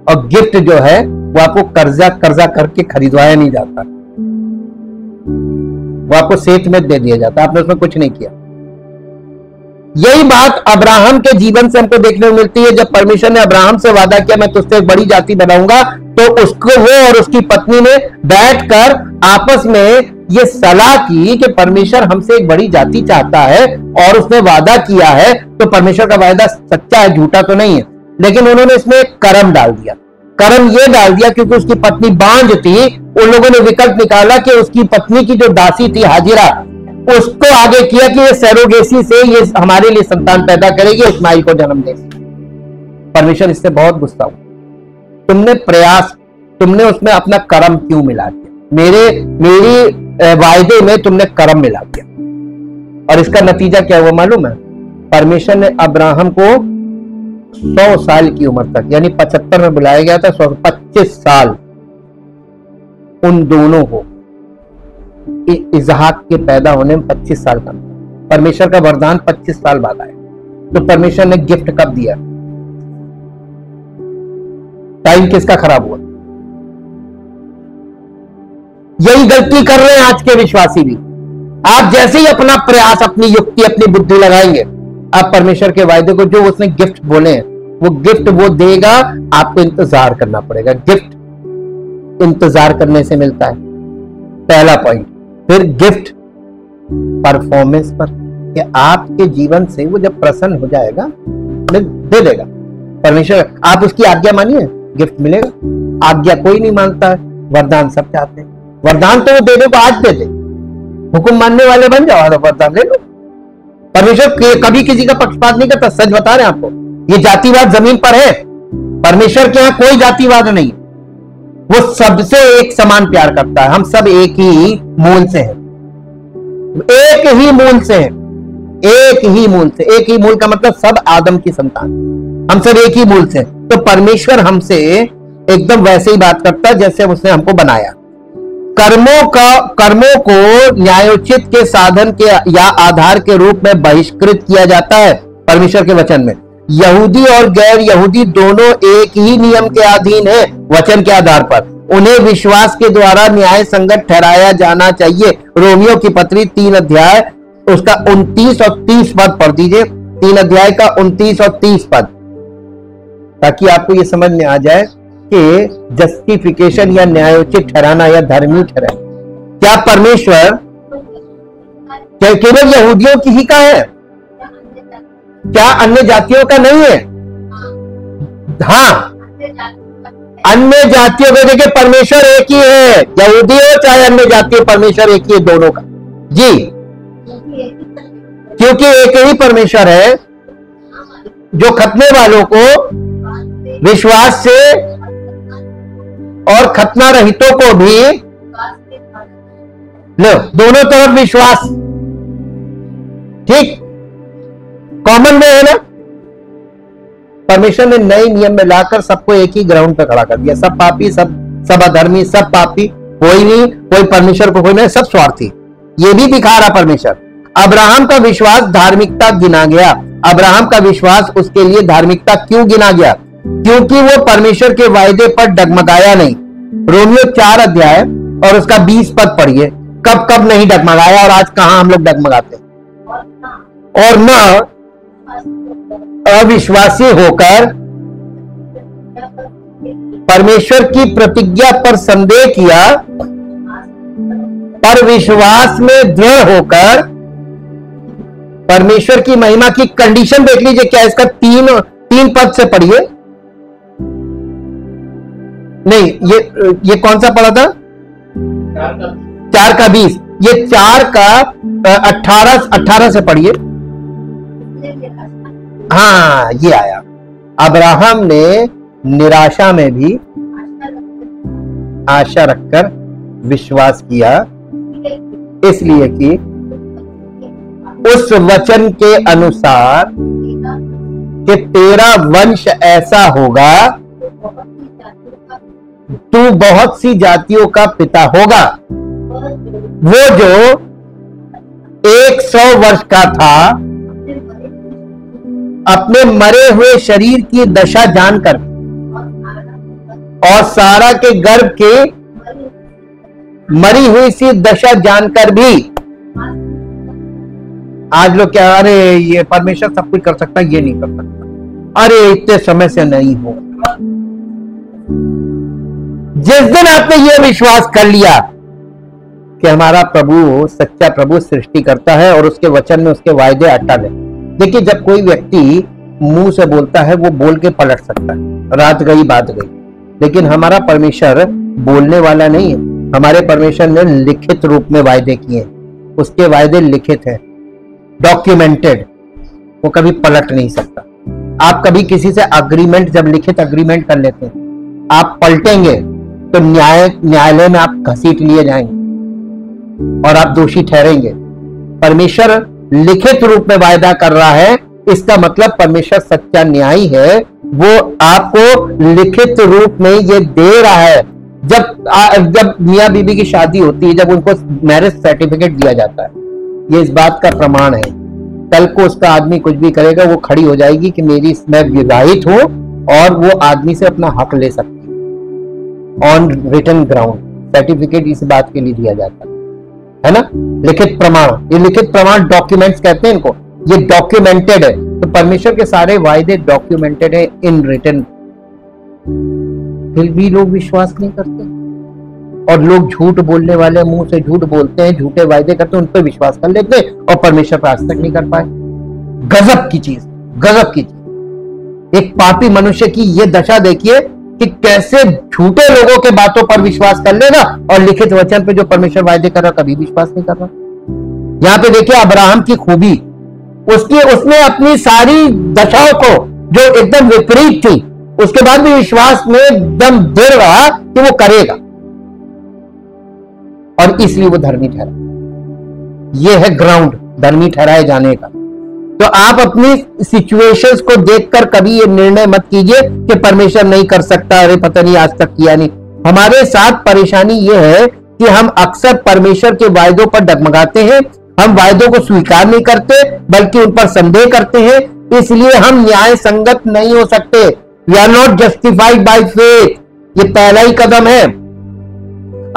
और गिफ्ट जो है वो आपको कर्जा करके खरीदवाया नहीं जाता, वो आपको सेठ में दे दिया जाता है, आपने उसमें कुछ नहीं किया। यही बात अब्राहम के जीवन से हमको देखने को मिलती है। जब परमेश्वर ने अब्राहम से वादा किया मैं तुझसे एक बड़ी जाति बनाऊंगा, तो उसको वो और उसकी पत्नी ने बैठकर आपस में ये सलाह की कि परमेश्वर हमसे एक बड़ी जाति चाहता है और उसने वादा किया है, तो परमेश्वर का वादा सच्चा है, झूठा तो नहीं है। लेकिन उन्होंने इसमें एक कर्म डाल दिया। कर्म ये डाल दिया क्योंकि उसकी पत्नी बांझ थी, उन लोगों ने विकल्प निकाला कि उसकी पत्नी की जो दासी थी हाजिरा, उसको आगे किया कि ये सैरोगेसी से ये हमारे लिए संतान पैदा करेगी, इस्माइल को जन्म देगी। परमेश्वर इससे बहुत गुस्सा हुआ। तुमने प्रयास, तुमने उसमें अपना कर्म क्यों मिला दिया? मेरी वायदे में तुमने कर्म मिला दिया। और इसका नतीजा क्या हुआ मालूम है? परमेश्वर ने अब्राहम को 100 साल की उम्र तक, यानी 75 में बुलाया गया था, 25 साल उन दोनों को, इसहाक के पैदा होने में 25 साल का परमेश्वर का वरदान 25 साल बाद आया। तो परमेश्वर ने गिफ्ट कब दिया? टाइम किसका खराब हुआ? यही गलती कर रहे हैं आज के विश्वासी भी। आप जैसे ही अपना प्रयास, अपनी युक्ति, अपनी बुद्धि लगाएंगे, आप परमेश्वर के वायदे को, जो उसने गिफ्ट बोले हैं, वो गिफ्ट वो देगा, आपको इंतजार करना पड़ेगा। गिफ्ट इंतजार करने से मिलता है, पहला पॉइंट। फिर गिफ्ट परफॉर्मेंस पर, कि आपके जीवन से वो जब प्रसन्न हो जाएगा दे देगा परमेश्वर। आप उसकी आज्ञा मानिए, गिफ्ट मिलेगा। आज्ञा कोई नहीं मानता है, वरदान सब चाहते हैं। वरदान तो वो दे दे, आज दे दे, हुक्म मानने वाले बन जाओ तो वरदान ले लो। परमेश्वर कभी किसी का पक्षपात नहीं करता, सच बता रहे हैं आपको। ये जातिवाद जमीन पर है, परमेश्वर के यहां कोई जातिवाद नहीं। वो सबसे एक समान प्यार करता है। हम सब एक ही मूल से हैं, एक ही मूल से हैं, एक ही मूल से। एक ही मूल का मतलब सब आदम की संतान, हम सब एक ही मूल से। तो परमेश्वर हमसे एकदम वैसे ही बात करता है जैसे उसने हमको बनाया। कर्मों को न्यायोचित के साधन के या आधार के रूप में बहिष्कृत किया जाता है परमेश्वर के वचन में। यहूदी और गैर यहूदी दोनों एक ही नियम के अधीन है वचन के आधार पर। उन्हें विश्वास के द्वारा न्याय संगत ठहराया जाना चाहिए। रोमियो की पत्री 3 अध्याय उसका 29 और 30 पद पढ़ दीजिए। 3 अध्याय का 29 और 30 पद, ताकि आपको यह समझ में आ जाए कि जस्टिफिकेशन या न्यायोचित ठहराना या धर्मी ठहराना क्या परमेश्वर केवल यहूदियों की ही का है? क्या अन्य जातियों का नहीं है? हाँ, अन्य जातियों को देखिए, परमेश्वर एक ही है, यहूदी हो चाहे अन्य जाति हो, परमेश्वर एक ही है दोनों का जी। क्योंकि एक ही परमेश्वर है जो खतने वालों को विश्वास से और खतना रहितों को भी लो, दोनों तरफ विश्वास, ठीक, कॉमन में है ना। परमेश्वर ने नए नियम में लाकर सबको एक ही ग्राउंड पे खड़ा कर दिया। सब पापी, सब अधर्मी, सब पापी, कोई नहीं, कोई परमेश्वर को कोई नहीं, सब स्वार्थी। ये भी दिखा रहा परमेश्वर। अब्राहम का विश्वास धार्मिकता गिना गया। अब्राहम का विश्वास उसके लिए धार्मिकता क्यों गिना गया? क्योंकि वो परमेश्वर के वायदे पर डगमगाया नहीं। रोमियो 4 अध्याय और उसका 20 पद पढ़िए। कब कब नहीं डगमगाया और आज कहां हम लोग डगमगाते हैं? और न अविश्वासी होकर परमेश्वर की प्रतिज्ञा पर संदेह किया, पर विश्वास में दृढ़ होकर परमेश्वर की महिमा की कंडीशन देख लीजिए। क्या इसका तीन पद से पढ़िए। नहीं, ये कौन सा पढ़ा था? 4 का 20। ये 4 का 18 से पढ़िए। हाँ, ये आया। अब्राहम ने निराशा में भी आशा रखकर विश्वास किया, इसलिए कि उस वचन के अनुसार कि तेरा वंश ऐसा होगा, तू बहुत सी जातियों का पिता होगा। वो जो 100 वर्ष का था, अपने मरे हुए शरीर की दशा जानकर और सारा के गर्भ के मरी हुई सी दशा जानकर भी, आज लोग क्या, अरे ये परमेश्वर सब कुछ कर सकता है, ये नहीं कर सकता, अरे इतने समय से नहीं हो। जिस दिन आपने ये विश्वास कर लिया कि हमारा प्रभु सच्चा प्रभु सृष्टि करता है और उसके वचन में उसके वायदे अटल है। देखिए, जब कोई व्यक्ति मुंह से बोलता है वो बोल के पलट सकता है, रात गई बात गई, लेकिन हमारा परमेश्वर बोलने वाला नहीं है। हमारे परमेश्वर ने लिखित रूप में वायदे किए, उसके वायदे लिखित हैं, डॉक्यूमेंटेड, वो कभी पलट नहीं सकता। आप कभी किसी से अग्रीमेंट, जब लिखित अग्रीमेंट कर लेते हैं, आप पलटेंगे तो न्यायालय में आप घसीट लिए जाएंगे और आप दोषी ठहरेंगे। परमेश्वर लिखित रूप में वायदा कर रहा है, इसका मतलब परमेश्वर सच्चा न्यायी है। वो आपको लिखित रूप में ये दे रहा है। जब मियां बीबी की शादी होती है, जब उनको मैरिज सर्टिफिकेट दिया जाता है, ये इस बात का प्रमाण है। कल को उसका आदमी कुछ भी करेगा, वो खड़ी हो जाएगी कि मैं विवाहित हूं, और वो आदमी से अपना हक ले सकती है ऑन रिटन ग्राउंड। सर्टिफिकेट इस बात के लिए दिया जाता है ना, लिखित प्रमाण। ये लिखित प्रमाण, डॉक्यूमेंट्स कहते हैं इनको, ये डॉक्यूमेंटेड है। तो परमेश्वर के सारे वायदे डॉक्यूमेंटेड है, इन रिटन। फिर भी लोग विश्वास नहीं करते, और लोग झूठ बोलने वाले मुंह से झूठ बोलते हैं, झूठे वायदे करते हैं, उन पर विश्वास कर लेते हैं, और परमेश्वर पर आज तक नहीं कर पाए। गजब की चीज, गजब की चीज। एक पापी मनुष्य की ये दशा देखिए कि कैसे झूठे लोगों के बातों पर विश्वास कर लेगा, और लिखित वचन पे जो परमेश्वर वायदे कर रहा कभी विश्वास नहीं कर रहा। यहां पे देखिए अब्राहम की खूबी, उसने अपनी सारी दशाओं को जो एकदम विपरीत थी, उसके बाद भी विश्वास में एकदम दृढ़ रहा कि वो करेगा, और इसलिए वो धर्मी ठहरा। ये है ग्राउंड धर्मी ठहराए जाने का। तो आप अपनी सिचुएशंस को देखकर कभी ये निर्णय मत कीजिए कि परमेश्वर नहीं कर सकता, अरे पता नहीं आज तक किया नहीं। हमारे साथ परेशानी ये है कि हम अक्सर परमेश्वर के वायदों पर डगमगाते हैं, हम वायदों को स्वीकार नहीं करते बल्कि उन पर संदेह करते हैं, इसलिए हम न्याय संगत नहीं हो सकते। We are not justified by faith. ये पहला ही कदम है।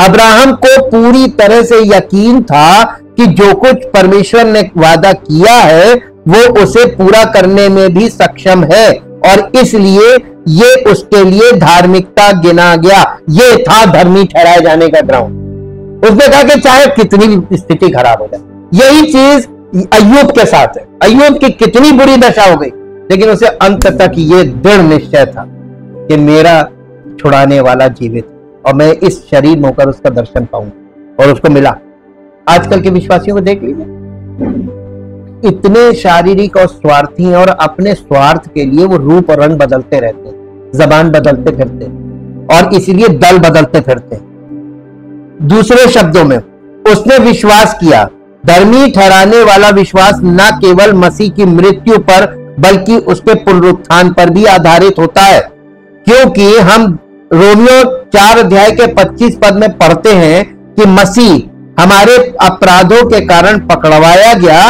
अब्राहम को पूरी तरह से यकीन था कि जो कुछ परमेश्वर ने वादा किया है वो उसे पूरा करने में भी सक्षम है, और इसलिए ये उसके लिए धार्मिकता गिना गया। ये था धर्मी ठहराए जाने का ग्राउंड। उसने कहा कि चाहे कितनी भी स्थिति खराब हो जाए। यही चीज अय्यूब के साथ है। अय्यूब की कितनी बुरी दशा हो गई, लेकिन उसे अंत तक ये दृढ़ निश्चय था कि मेरा छुड़ाने वाला जीवित, और मैं इस शरीर में होकर उसका दर्शन पाऊंगा, और उसको मिला। आजकल के विश्वासियों को देख लीजिए, इतने शारीरिक और स्वार्थी हैं, और अपने स्वार्थ के लिए वो रूप और रंग बदलते रहते हैं, जबान बदलते फिरते हैं, और इसीलिए दल बदलते फिरते हैं। दूसरे शब्दों में, उसने विश्वास किया। धर्मी ठहराने वाला विश्वास न केवल मसीह की मृत्यु पर बल्कि उसके पुनरुत्थान पर भी आधारित होता है। क्योंकि हम रोमियो 4 अध्याय के 25 पद में पढ़ते हैं कि मसीह हमारे अपराधों के कारण पकड़वाया गया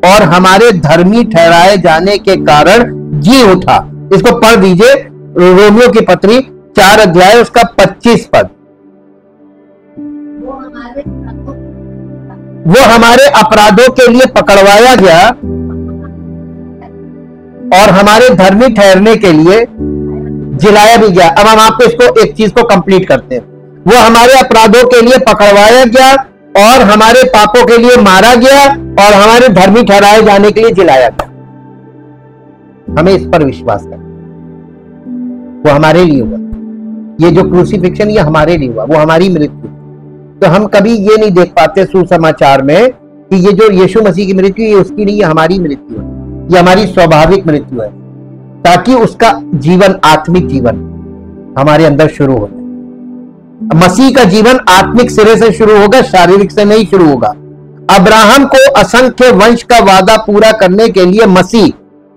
और हमारे धर्मी ठहराए जाने के कारण जी उठा। इसको पढ़ दीजिए, रोमियो की पत्री 4 अध्याय उसका 25 पद। वो हमारे अपराधों के लिए पकड़वाया गया और हमारे धर्मी ठहरने के लिए जिलाया भी गया। अब हम आपको इसको एक चीज को कंप्लीट करते हैं। वो हमारे अपराधों के लिए पकड़वाया गया और हमारे पापों के लिए मारा गया और हमारे धर्मी ठहराए जाने के लिए जिलाया गया। हमें इस पर विश्वास करना, वो हमारे लिए हुआ। ये जो क्रूसिफिक्शन ये हमारे लिए हुआ, वो हमारी मृत्यु। तो हम कभी ये नहीं देख पाते सुसमाचार में कि ये जो यीशु मसीह की मृत्यु ये उसकी नहीं, ये हमारी मृत्यु है, ये हमारी स्वाभाविक मृत्यु है, ताकि उसका जीवन, आत्मिक जीवन हमारे अंदर शुरू हो जाए। मसीह का जीवन आत्मिक सिरे से शुरू होगा, शारीरिक से नहीं शुरू होगा। अब्राहम को असंख्य वंश का वादा पूरा करने के लिए मसीह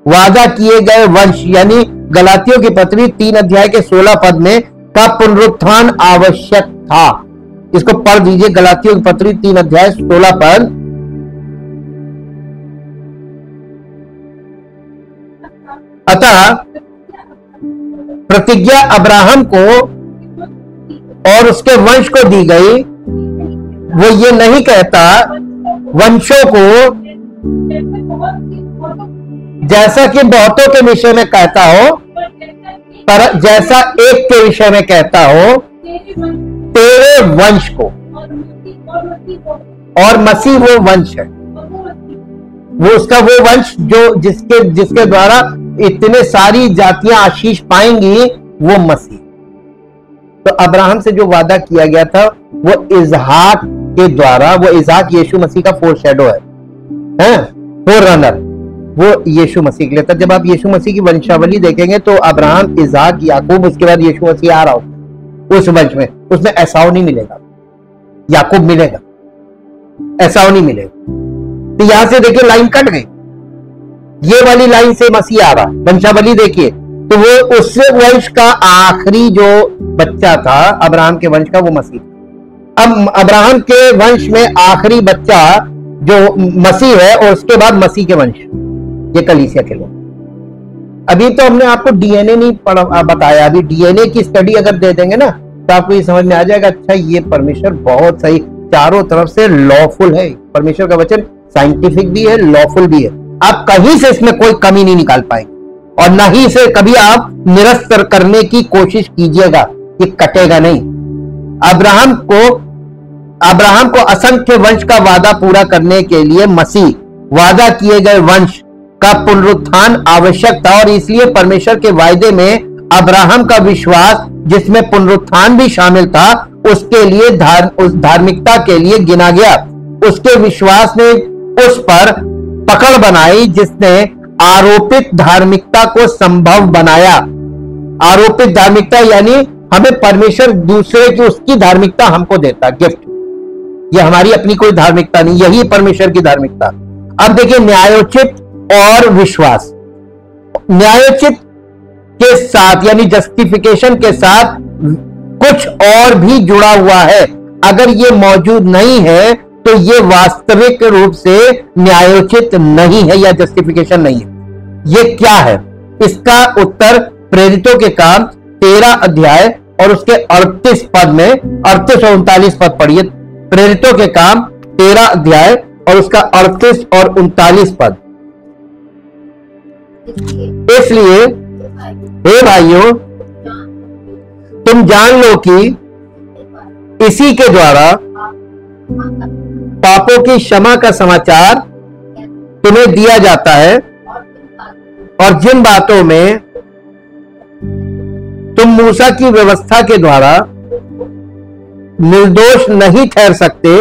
वादा किए गए वंश यानी गलातियों की पत्री 3 अध्याय के 16 पद में का पुनरुत्थान आवश्यक था। इसको पढ़ दीजिए, गलातियों की पत्री 3 अध्याय 16 पद। अतः प्रतिज्ञा अब्राहम को और उसके वंश को दी गई। वो ये नहीं कहता वंशों को, जैसा कि बहुतों के विषय में कहता हो, पर जैसा एक के विषय में कहता हो, तेरे वंश को। और मसीह वो वंश है, वो उसका वो वंश जो जिसके द्वारा इतने सारी जातियां आशीष पाएंगी, वो मसीह। तो अब्राहम से जो वादा किया गया था वो इजहाक के द्वारा, वो इजहाक यीशु मसीह का फोरशैडो है, फोररनर, वो यीशु मसीह के लिए था। जब आप यीशु मसीह की वंशावली देखेंगे तो अब्राहम, इजहाक, याकूब, उसके बाद यीशु मसीह आ रहा हो उस वंश में। उसमें एसाव नहीं मिलेगा, याकूब मिलेगा, एसाव नहीं मिलेगा। तो यहां से देखिए लाइन कट गई, ये वाली लाइन से मसीह आ रहा। वंशावली देखिए तो वो उस वंश का आखिरी जो बच्चा था अब्राहम के वंश का, वो मसीह। अब अब्राहम के वंश में आखिरी बच्चा जो मसीह है और उसके बाद मसीह के वंश, ये कलीसिया के लोग। अभी तो हमने आपको डीएनए नहीं बताया, अभी डीएनए की स्टडी अगर दे देंगे ना तो आपको ये समझ में आ जाएगा, अच्छा ये परमेश्वर बहुत सही, चारों तरफ से लॉफुल है। परमेश्वर का वचन साइंटिफिक भी है, लॉफुल भी है। आप कहीं से इसमें कोई कमी नहीं निकाल पाएंगे और ना ही इसे कभी आप निरस्त करने की कोशिश कीजिएगा, ये कटेगा नहीं। अब्राहम को असंख्य वंश का वादा पूरा करने के लिए मसीह, वादा किए गए वंश का पुनरुत्थान आवश्यक था और इसलिए परमेश्वर के वायदे में अब्राहम का विश्वास, जिसमें पुनरुत्थान भी शामिल था, उसके लिए उस धार्मिकता के लिए गिना गया। उसके विश्वास ने उस पर पकड़ बनाई जिसने आरोपित धार्मिकता को संभव बनाया। आरोपित धार्मिकता यानी हमें परमेश्वर दूसरे की उसकी धार्मिकता हमको देता, गिफ्ट। ये हमारी अपनी कोई धार्मिकता नहीं, यही परमेश्वर की धार्मिकता। अब देखिए न्यायोचित और विश्वास। न्यायोचित के साथ यानी जस्टिफिकेशन के साथ कुछ और भी जुड़ा हुआ है। अगर ये मौजूद नहीं है तो ये वास्तविक रूप से न्यायोचित नहीं है या जस्टिफिकेशन नहीं है। ये क्या है? इसका उत्तर प्रेरितों के काम 13 अध्याय और उसके 38 पद में, 38 और 39 पद पढ़िए। प्रेरितों के काम 13 अध्याय और उसका 38 और 39 पद। इसलिए हे भाइयों, तुम जान लो कि इसी के द्वारा पापों की क्षमा का समाचार तुम्हें दिया जाता है और जिन बातों में तुम मूसा की व्यवस्था के द्वारा निर्दोष नहीं ठहर सकते,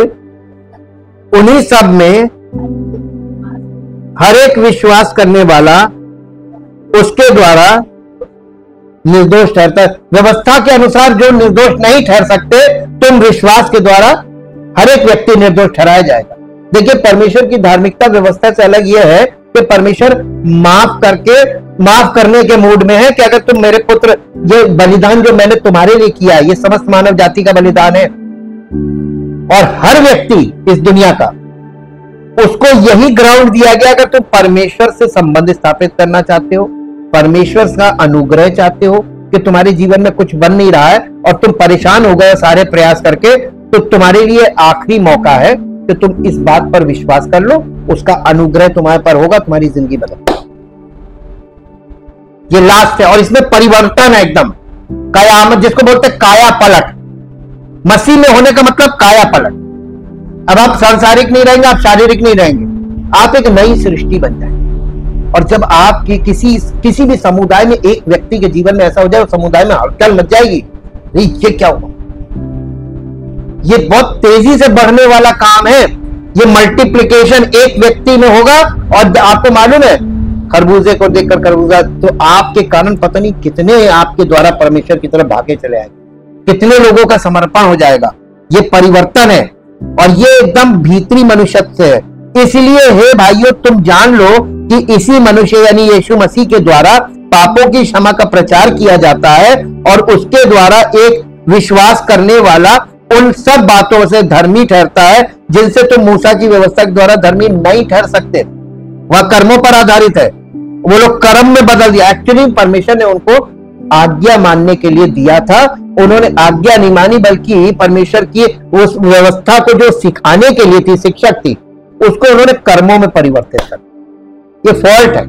उन्हीं सब में हर एक विश्वास करने वाला उसके द्वारा निर्दोष ठहरता है। व्यवस्था के अनुसार जो निर्दोष नहीं ठहर सकते, तुम विश्वास के द्वारा हर एक व्यक्ति निर्दोष ठहराया जाएगा। देखिए परमेश्वर की धार्मिकता व्यवस्था से अलग यह है कि परमेश्वर माफ करने के मूड में है कि अगर तुम मेरे पुत्र, ये बलिदान जो मैंने तुम्हारे लिए किया है, ये समस्त मानव जाति का बलिदान है और हर व्यक्ति इस दुनिया का, उसको यही ग्राउंड दिया गया। अगर तुम परमेश्वर से संबंध स्थापित करना चाहते हो, परमेश्वर का अनुग्रह चाहते हो कि तुम्हारे जीवन में कुछ बन नहीं रहा है और तुम परेशान हो गए सारे प्रयास करके, तो तुम्हारे लिए आखिरी मौका है कि तुम इस बात पर विश्वास कर लो, उसका अनुग्रह तुम्हारे पर होगा, तुम्हारी जिंदगी बदल। ये लास्ट है और इसमें परिवर्तन है एकदम, कयामत जिसको बोलते हैं काया पलट। मसीह में होने का मतलब काया पलट। अब आप सांसारिक नहीं रहेंगे, आप शारीरिक नहीं रहेंगे, आप एक नई सृष्टि बन जाएंगे। और जब आपकी किसी भी समुदाय में एक व्यक्ति के जीवन में ऐसा हो जाए, समुदाय में हलचल मच जाएगी, ये क्या हुआ? ये बहुत तेजी से बढ़ने वाला काम है। ये मल्टीप्लिकेशन एक व्यक्ति में होगा। और आपको मालूम है, खरबूजे को देखकर खरबूजा, तो आपके कारण पता नहीं कितने आपके द्वारा परमेश्वर की तरफ भागे चले आएंगे, कितने लोगों का समर्पण हो जाएगा। ये परिवर्तन है और ये एकदम भीतरी मनुष्यत्व से है। इसलिए हे भाइयों, तुम जान लो कि इसी मनुष्य यानी यीशु मसीह के द्वारा पापों की क्षमा का प्रचार किया जाता है और उसके द्वारा एक विश्वास करने वाला उन सब बातों से धर्मी ठहरता है जिनसे तुम मूसा की व्यवस्था के द्वारा धर्मी नहीं ठहर सकते। वह कर्मों पर आधारित है, वो लोग कर्म में बदल दिया। एक्चुअली परमेश्वर ने उनको आज्ञा मानने के लिए दिया था, उन्होंने आज्ञा नहीं मानी, बल्कि परमेश्वर की उस व्यवस्था को जो सिखाने के लिए थी, शिक्षक थी, उसको उन्होंने कर्मों में परिवर्तित कर। ये फॉल्ट है,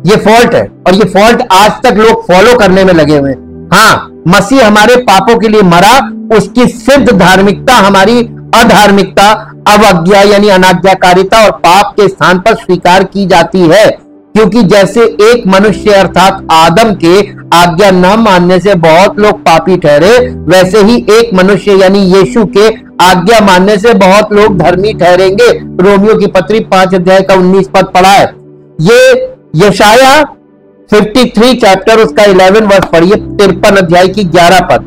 ये फॉल्ट है और ये फॉल्ट आज तक लोग फॉलो करने में लगे हुए हैं। हाँ, मसीह हमारे पापों के लिए मरा, उसकी सिद्ध धार्मिकता हमारी अधार्मिकता, अवज्ञा यानी अनाज्ञाकारिता और पाप के स्थान पर स्वीकार की जाती है। क्योंकि जैसे एक मनुष्य अर्थात आदम के आज्ञा न मानने से बहुत लोग पापी ठहरे, वैसे ही एक मनुष्य यानी यीशु के आज्ञा मानने से बहुत लोग धर्मी ठहरेंगे। रोमियो की पत्री 5 अध्याय का 19 पद पढ़ा है। ये यशाया 53 चैप्टर उसका 11 वर्ष पढ़िए, 53 अध्याय की 11 पद।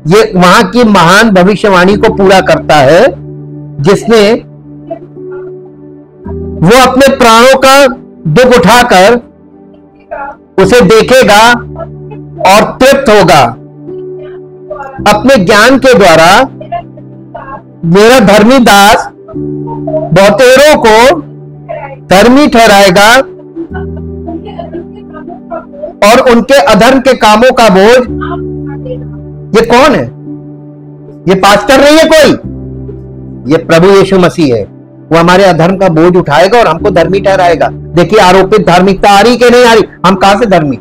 ये वहां की महान भविष्यवाणी को पूरा करता है, जिसने वो अपने प्राणों का दुख उठाकर उसे देखेगा और तृप्त होगा। अपने ज्ञान के द्वारा मेरा धर्मी दास बहुतेरों को धर्मी ठहराएगा और उनके अधर्म के कामों का बोझ। ये कौन है? ये पास्टर नहीं है कोई, ये प्रभु यीशु मसीह है। वो हमारे अधर्म का बोझ उठाएगा और हमको धर्मी ठहराएगा। देखिए, आरोपित धार्मिकता आ रही कि नहीं आ रही? हम कहां से धर्मी?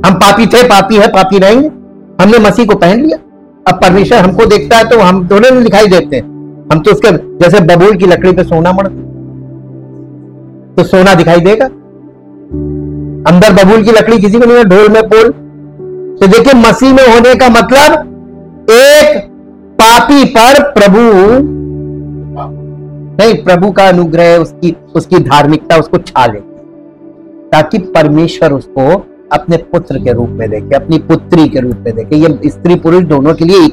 हम पापी थे, पापी है, पापी रहेंगे। हमने मसीह को पहन लिया। अब परमेश्वर हमको देखता है तो हम दोनों में दिखाई देते हैं। हम तो उसके जैसे बबूल की लकड़ी पे सोना मढ़ते, तो सोना दिखाई देगा। अंदर बबूल की लकड़ी किसी को नहीं है, ढोल में पोल। तो देखिए, मसीह में होने का मतलब एक पापी पर प्रभु का अनुग्रह, उसकी धार्मिकता उसको छा ले, ताकि परमेश्वर उसको अपने पुत्र के रूप में देखे, अपनी पुत्री के रूप में देखे। ये स्त्री पुरुष दोनों के लिए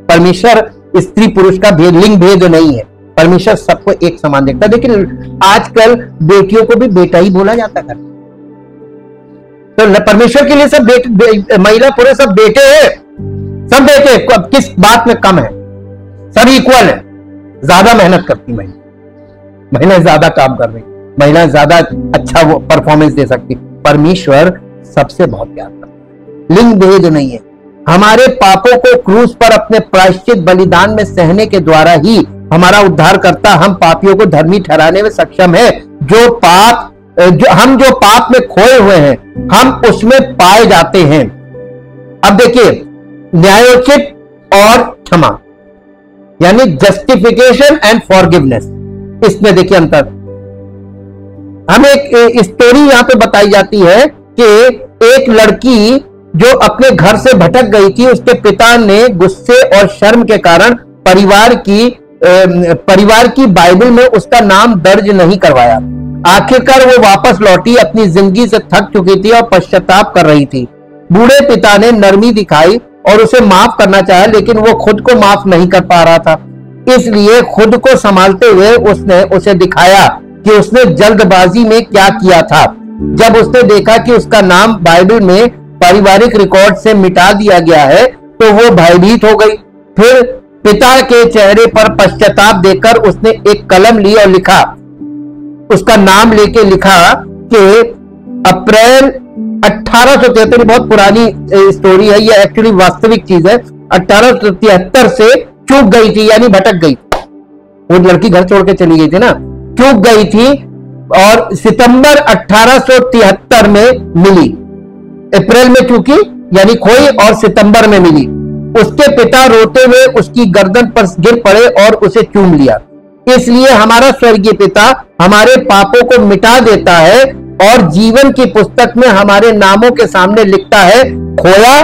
परमेश्वर स्त्री पुरुष का लिंग भेद नहीं है। परमेश्वर सबको एक समान देखता है। लेकिन आजकल बेटियों को भी बेटा ही बोला जाता है। तो परमेश्वर के लिए सब महिला पुरुष सब बेटे हैं, सब बेटे। किस बात में कम है? सब इक्वल है। ज्यादा मेहनत करती महिला ज्यादा काम कर रही, महिला ज्यादा अच्छा वो परफॉर्मेंस दे सकती। परमेश्वर सबसे बहुत प्यार करता है, लिंग भेद नहीं है। हमारे पापों को क्रूस पर अपने प्रायश्चित बलिदान में सहने के द्वारा ही हमारा उद्धार करता हम पापियों को धर्मी ठहराने में सक्षम है। जो पाप में खोए हुए हैं, हम उसमें पाए जाते हैं। अब देखिए, न्यायोचित और क्षमा यानी जस्टिफिकेशन एंड फॉरगिवनेस, इसमें देखिए अंतर। हमें एक स्टोरी यहां पे बताई जाती है कि एक लड़की जो अपने घर से भटक गई थी, उसके पिता ने गुस्से और शर्म के कारण परिवार की बाइबल में उसका नाम दर्ज नहीं करवाया। आखिरकार वो वापस लौटी, अपनी जिंदगी से थक चुकी थी और पश्चाताप कर रही थी। बूढ़े पिता ने नरमी दिखाई और उसे माफ करना चाहा, लेकिन वो खुद को माफ नहीं कर पा रहा था। इसलिए खुद को संभालते हुए उसने उसे दिखाया कि उसने जल्दबाजी में क्या किया था। जब उसने देखा कि उसका नाम बाइबल में पारिवारिक रिकॉर्ड से मिटा दिया गया है तो वो भयभीत हो गई। फिर पिता के चेहरे पर पश्चाताप देखकर उसने एक कलम ली और लिखा, उसका नाम लेके लिखा कि अप्रैल 1873, बहुत पुरानी स्टोरी है ये, एक्चुअली वास्तविक चीज है, 1873 से चूक गई थी, यानी भटक गई। वो लड़की घर छोड़ के चली गई थी ना, चूक गई थी और सितंबर 1873 में मिली। अप्रैल में चूकी यानी खोई और सितंबर में मिली। उसके पिता रोते हुए उसकी गर्दन पर गिर पड़े और उसे चूम लिया। इसलिए हमारा स्वर्गीय पिता हमारे पापों को मिटा देता है और जीवन की पुस्तक में हमारे नामों के सामने लिखता है, खोया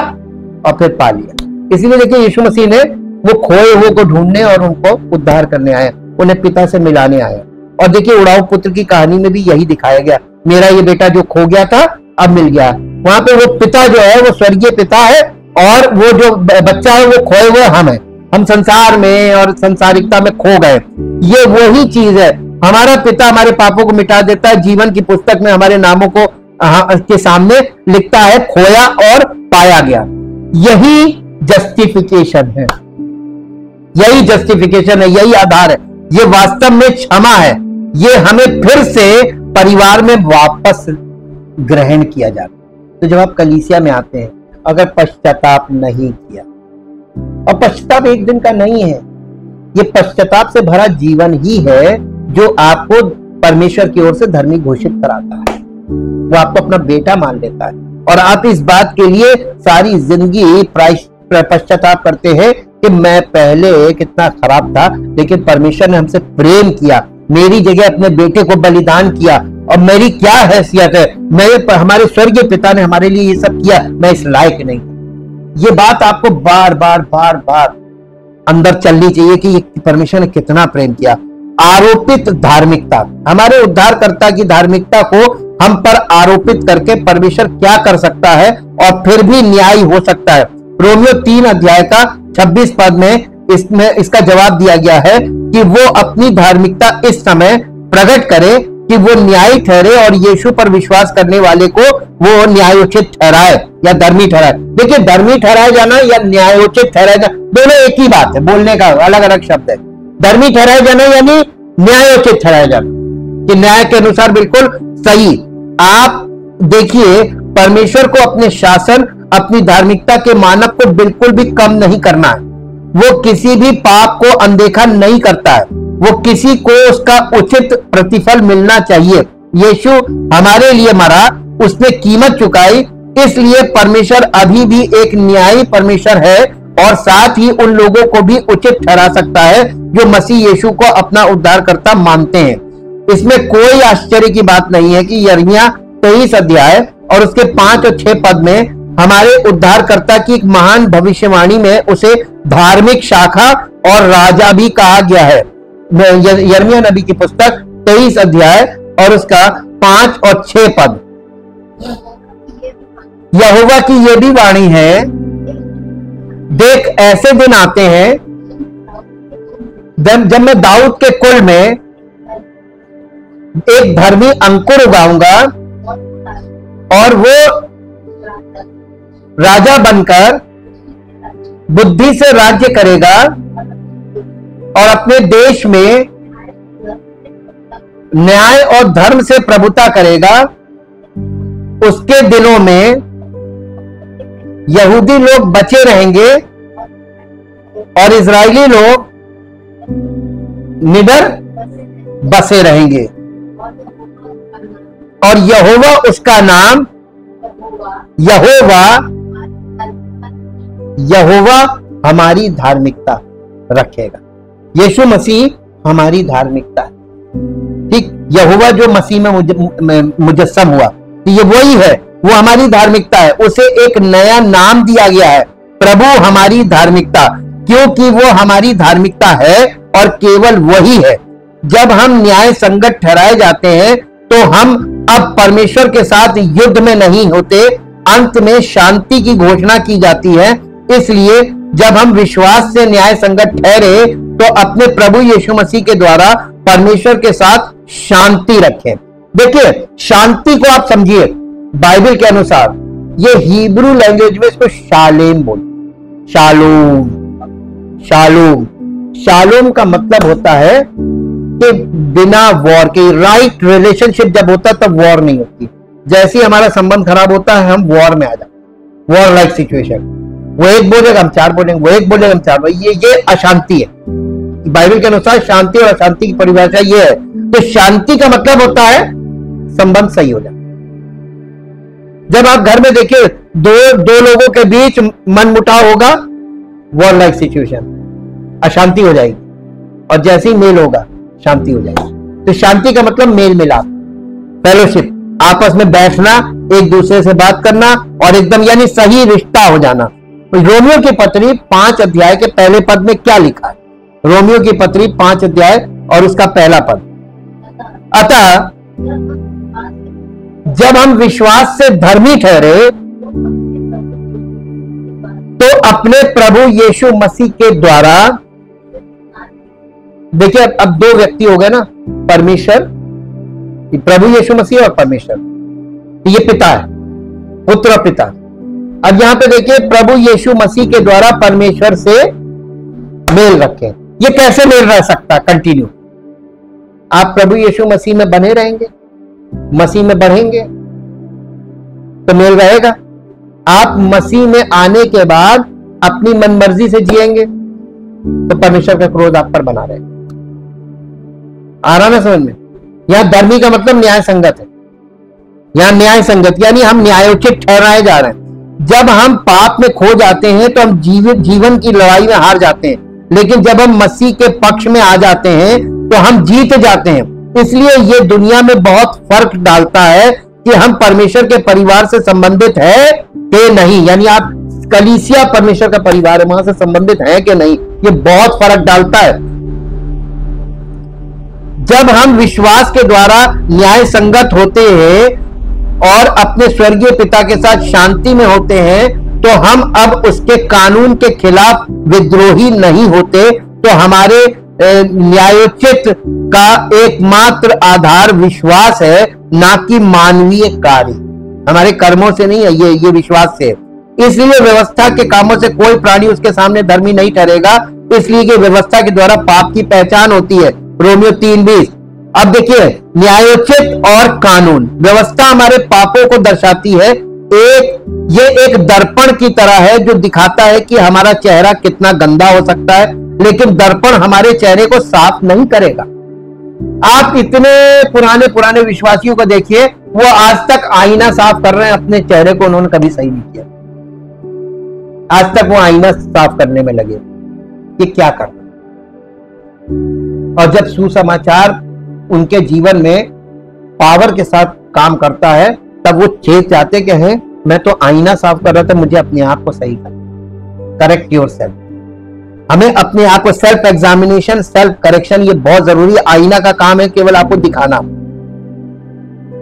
और फिर पा लिया। इसलिए देखिए यीशु मसीह ने वो खोए हुए को ढूंढने और उनको उद्धार करने आए, उन्हें पिता से मिलाने आए। और देखिए उड़ाऊ पुत्र की कहानी में भी यही दिखाया गया, मेरा ये बेटा जो खो गया था अब मिल गया। वहां पे वो पिता जो है वो स्वर्गीय पिता है और वो जो बच्चा है वो खोए हुए हम हैं। हम संसार में और संसारिकता में खो गए। ये वही चीज है, हमारा पिता हमारे पापों को मिटा देता है, जीवन की पुस्तक में हमारे नामों को के सामने लिखता है, खोया और पाया गया। यही जस्टिफिकेशन है, यही जस्टिफिकेशन है, यही आधार है। ये वास्तव में क्षमा है, ये हमें फिर से परिवार में वापस ग्रहण किया जाता है। तो जब आप कलीसिया में आते हैं, अगर पश्चाताप नहीं किया, और पश्चाताप एक दिन का नहीं है, ये पश्चाताप से भरा जीवन ही है जो आपको परमेश्वर की ओर से धर्मी घोषित कराता है। वो आपको अपना बेटा मान लेता है और आप इस बात के लिए सारी जिंदगी पश्चाताप करते हैं कि मैं पहले कितना खराब था, लेकिन परमेश्वर ने हमसे प्रेम किया, मेरी जगह अपने बेटे को बलिदान किया, और मेरी क्या हैसियत है, हमारे स्वर्गीय पिता ने हमारे लिए ये सब किया, मैं इस लायक नहीं। ये बात आपको बार बार बार बार अंदर चलनी चाहिए कि परमेश्वर ने कितना प्रेम किया। आरोपित धार्मिकता, हमारे उद्धारकर्ता की धार्मिकता को हम पर आरोपित करके परमेश्वर क्या कर सकता है और फिर भी न्याय हो सकता है। रोमियो 3 अध्याय का 26 पद में इसका जवाब दिया गया है कि वो अपनी धार्मिकता इस समय प्रकट करे कि वो न्यायी ठहरे और यीशु पर विश्वास करने वाले को वो न्यायोचित ठहराए या धर्मी ठहराए। देखिए धर्मी ठहराया जाना या न्यायोचित ठहराया जाना दोनों एक ही बात है, बोलने का अलग अलग शब्द है। धर्मी ठहराया जाना यानी न्यायोचित ठहराया जाना, कि न्याय के अनुसार बिल्कुल सही। आप देखिए परमेश्वर को अपने शासन, अपनी धार्मिकता के मानक को बिल्कुल भी कम नहीं करना है। वो किसी भी पाप को अनदेखा नहीं करता है, वो किसी को उसका उचित प्रतिफल मिलना चाहिए। यीशु हमारे लिए मरा, उसने कीमत चुकाई, इसलिए परमेश्वर अभी भी एक न्यायी परमेश्वर है और साथ ही उन लोगों को भी उचित ठहरा सकता है जो मसीह यीशु को अपना उद्धारकर्ता मानते हैं। इसमें कोई आश्चर्य की बात नहीं है कि यिर्मयाह 23 अध्याय और उसके 5 और 6 पद में हमारे उद्धारकर्ता की एक महान भविष्यवाणी में उसे धार्मिक शाखा और राजा भी कहा गया है। यिर्मयाह नबी की पुस्तक 23 अध्याय और उसका 5 और 6 पद। यहोवा की यह भी वाणी है, देख ऐसे दिन आते हैं जब मैं दाऊद के कुल में एक धर्मी अंकुर उगाऊंगा और वो राजा बनकर बुद्धि से राज्य करेगा और अपने देश में न्याय और धर्म से प्रभुता करेगा। उसके दिनों में यहूदी लोग बचे रहेंगे और इजरायली लोग निडर बसे रहेंगे, और यहोवा उसका नाम यहोवा हमारी धार्मिकता रखेगा। यीशु मसीह हमारी धार्मिकता है, ठीक। यहोवा जो मसीह में मुजस्सम हुआ, तो ये वही है, वो हमारी धार्मिकता है। उसे एक नया नाम दिया गया है, प्रभु हमारी धार्मिकता, क्योंकि वो हमारी धार्मिकता है और केवल वही है। जब हम न्याय संगत ठहराए जाते हैं तो हम अब परमेश्वर के साथ युद्ध में नहीं होते, अंत में शांति की घोषणा की जाती है। इसलिए जब हम विश्वास से न्याय संगत ठहरे तो अपने प्रभु यीशु मसीह के द्वारा परमेश्वर के साथ शांति रखें। देखिए शांति को आप समझिए, बाइबल के अनुसार ये हिब्रू लैंग्वेज में इसको शालेम बोलते, शालोम। शालोम, शालोम का मतलब होता है कि बिना वॉर के, राइट रिलेशनशिप जब होता है तब वॉर नहीं होती। जैसे ही हमारा संबंध खराब होता है हम वॉर में आ जाते, वॉर लाइक सिचुएशन। वो एक बोलेगा हम चार बोलेंगे, वो एक बोलेगा हम चार बोलेंगे, ये अशांति है। बाइबल के अनुसार शांति और अशांति की परिभाषा ये है। तो शांति का मतलब होता है संबंध सही हो जाए। जब आप घर में देखिए दो लोगों के बीच मनमुटाव होगा, वॉर लाइक सिचुएशन, अशांति हो जाएगी। और जैसे ही मेल होगा शांति हो जाएगी। तो शांति का मतलब मेल मिलाप, फेलोशिप, आपस में बैठना, एक दूसरे से बात करना और एकदम यानी सही रिश्ता हो जाना। रोमियो की पत्री 5 अध्याय के पहले पद में क्या लिखा है? रोमियो की पत्री 5 अध्याय और उसका पहला पद, अतः जब हम विश्वास से धर्मी ठहरे तो अपने प्रभु यीशु मसीह के द्वारा, देखिए अब दो व्यक्ति हो गए ना, परमेश्वर, प्रभु यीशु मसीह और परमेश्वर, ये पिता है, पुत्र और पिता। अब यहां पे देखिए प्रभु यीशु मसीह के द्वारा परमेश्वर से मेल रखें। ये कैसे मेल रह सकता? कंटिन्यू, आप प्रभु यीशु मसीह में बने रहेंगे, मसीह में बढ़ेंगे तो मेल रहेगा। आप मसीह में आने के बाद अपनी मनमर्जी से जिएंगे तो परमेश्वर का क्रोध आप पर बना रहेगा। आ रहा ना समझ में? यहां धर्मी का मतलब न्याय संगत है। यहां न्याय संगत यानी हम न्यायोचित ठहराए जा रहे हैं। जब हम पाप में खो जाते हैं तो हम जीवन की लड़ाई में हार जाते हैं, लेकिन जब हम मसीह के पक्ष में आ जाते हैं तो हम जीत जाते हैं। इसलिए ये दुनिया में बहुत फर्क डालता है कि हम परमेश्वर के परिवार से संबंधित है कि नहीं, यानी आप कलीसिया परमेश्वर का परिवार है, वहां से संबंधित है कि नहीं, ये बहुत फर्क डालता है। जब हम विश्वास के द्वारा न्याय संगत होते हैं और अपने स्वर्गीय पिता के साथ शांति में होते हैं तो हम अब उसके कानून के खिलाफ विद्रोही नहीं होते। तो हमारे न्यायोचित का एकमात्र आधार विश्वास है, ना कि मानवीय कार्य। हमारे कर्मों से नहीं है, ये विश्वास से। इसलिए व्यवस्था के कामों से कोई प्राणी उसके सामने धर्मी नहीं ठहरेगा, इसलिए कि व्यवस्था के द्वारा पाप की पहचान होती है, रोमियो 3:20। अब देखिए न्यायोचित और कानून, व्यवस्था हमारे पापों को दर्शाती है। ये एक दर्पण की तरह है जो दिखाता है कि हमारा चेहरा कितना गंदा हो सकता है, लेकिन दर्पण हमारे चेहरे को साफ नहीं करेगा। आप इतने पुराने विश्वासियों को देखिए, वो आज तक आईना साफ कर रहे हैं अपने चेहरे को, उन्होंने कभी सही नहीं किया। आज तक वो आईना साफ करने में लगे कि क्या करना। और जब सुसमाचार उनके जीवन में पावर के साथ काम करता है तब वो चेत जाते कि हैं मैं तो आईना साफ कर रहा था, मुझे अपने आप को सही करना। Correct your self. हमें अपने आप को सेल्फ एग्जामिनेशन, सेल्फ करेक्शन, ये बहुत जरूरी है। आईना का काम है केवल आपको दिखाना,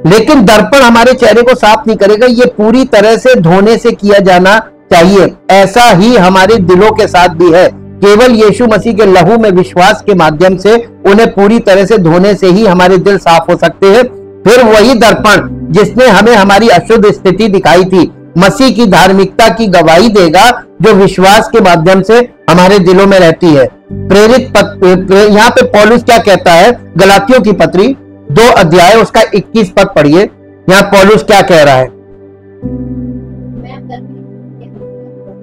लेकिन दर्पण हमारे चेहरे को साफ नहीं करेगा। ये पूरी तरह से धोने से किया जाना चाहिए। ऐसा ही हमारे दिलों के साथ भी है। केवल यीशु मसीह के लहू में विश्वास के माध्यम से उन्हें पूरी तरह से धोने से ही हमारे दिल साफ हो सकते हैं। फिर वही दर्पण जिसने हमें हमारी अशुद्ध स्थिति दिखाई थी, मसीह की धार्मिकता की गवाही देगा जो विश्वास के माध्यम से हमारे दिलों में रहती है। यहाँ पे पौलुस क्या कहता है? गलातियों की पत्री 2 अध्याय उसका 21 पद पढ़िए। यहाँ पौलुस क्या कह रहा है?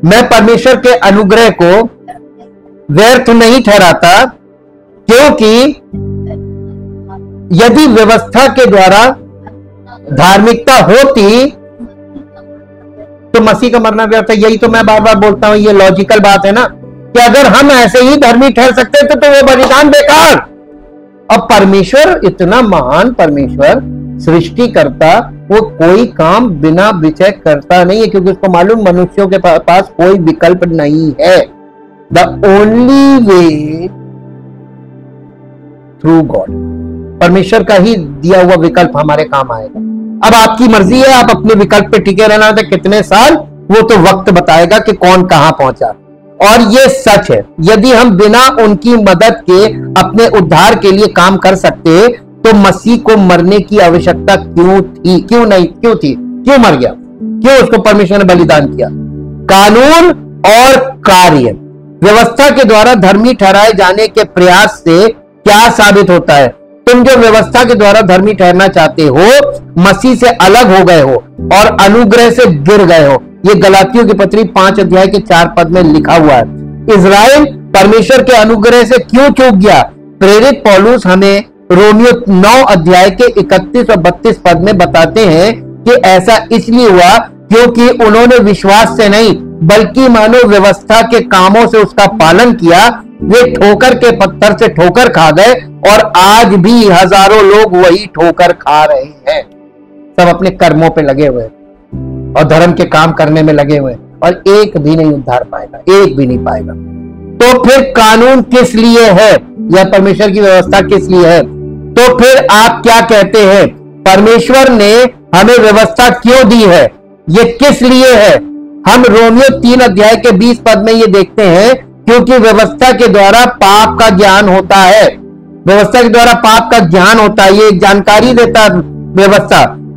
मैं परमेश्वर के अनुग्रह को व्यर्थ नहीं ठहराता, क्योंकि यदि व्यवस्था के द्वारा धार्मिकता होती तो मसीह का मरना व्यर्थ है। यही तो मैं बार बार बोलता हूं, ये लॉजिकल बात है ना, कि अगर हम ऐसे ही धर्मी ठहर सकते थे तो वो बलिदान बेकार। अब परमेश्वर इतना महान परमेश्वर, सृष्टि करता, वो कोई काम बिना विचय करता नहीं है, क्योंकि उसको मालूम मनुष्यों के पास कोई विकल्प नहीं है। The only way through God, परमेश्वर का ही दिया हुआ विकल्प हमारे काम आएगा। अब आपकी मर्जी है, आप अपने विकल्प पे टिके रहना है कितने साल, वो तो वक्त बताएगा कि कौन कहां पहुंचा। और ये सच है, यदि हम बिना उनकी मदद के अपने उद्धार के लिए काम कर सकते तो मसीह को मरने की आवश्यकता क्यों थी? क्यों मर गया? क्यों उसको परमेश्वर ने बलिदान किया? कानून और कार्य, व्यवस्था के द्वारा धर्मी ठहराए जाने के प्रयास से क्या साबित होता है? तुम जो व्यवस्था के द्वारा धर्मी ठहरना चाहते हो, मसीह से अलग हो गए हो और अनुग्रह से गिर गए हो। ये गलातियों की पत्री 5 अध्याय के 4 पद में लिखा हुआ है। इजराइल परमेश्वर के अनुग्रह से क्यों चूक गया? प्रेरित पौलुस हमें रोमियो 9 अध्याय के 31 और 32 पद में बताते हैं कि ऐसा इसलिए हुआ क्योंकि उन्होंने विश्वास से नहीं बल्कि मानो व्यवस्था के कामों से उसका पालन किया। वे ठोकर के पत्थर से ठोकर खा गए और आज भी हजारों लोग वही ठोकर खा रहे हैं। सब अपने कर्मों पे लगे हुए और धर्म के काम करने में लगे हुए और एक भी नहीं उद्धार पाएगा, एक भी नहीं पाएगा। तो फिर कानून किस लिए है? यह परमेश्वर की व्यवस्था किस लिए है? तो फिर आप क्या कहते हैं? परमेश्वर ने हमें व्यवस्था क्यों दी है? ये किस लिए है? हम रोमियो 3 अध्याय के 20 पद में ये देखते हैं, क्योंकि व्यवस्था के द्वारा पाप का ज्ञान होता है। व्यवस्था के द्वारा पाप का ज्ञान होता है, ये एक जानकारी देता है।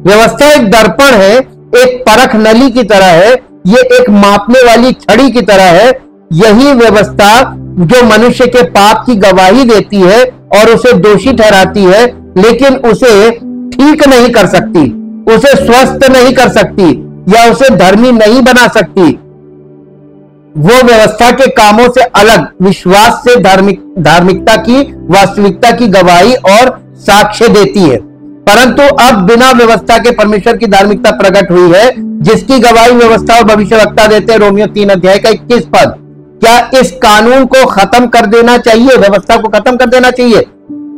व्यवस्था एक दर्पण है, एक परख नली की तरह है, ये एक मापने वाली छड़ी की तरह है। यही व्यवस्था जो मनुष्य के पाप की गवाही देती है और उसे दोषी ठहराती है, लेकिन उसे ठीक नहीं कर सकती, उसे स्वस्थ नहीं कर सकती या उसे धर्मी नहीं बना सकती। वो व्यवस्था के कामों से अलग विश्वास से धार्मिकता की वास्तविकता की गवाही और साक्ष्य देती है। परंतु अब बिना व्यवस्था के परमेश्वर की धार्मिकता प्रकट हुई है, जिसकी गवाही व्यवस्था और भविष्यवक्ता देते हैं। रोमियो 3 अध्याय का 21 पद। क्या इस कानून को खत्म कर देना चाहिए? व्यवस्था को खत्म कर देना चाहिए?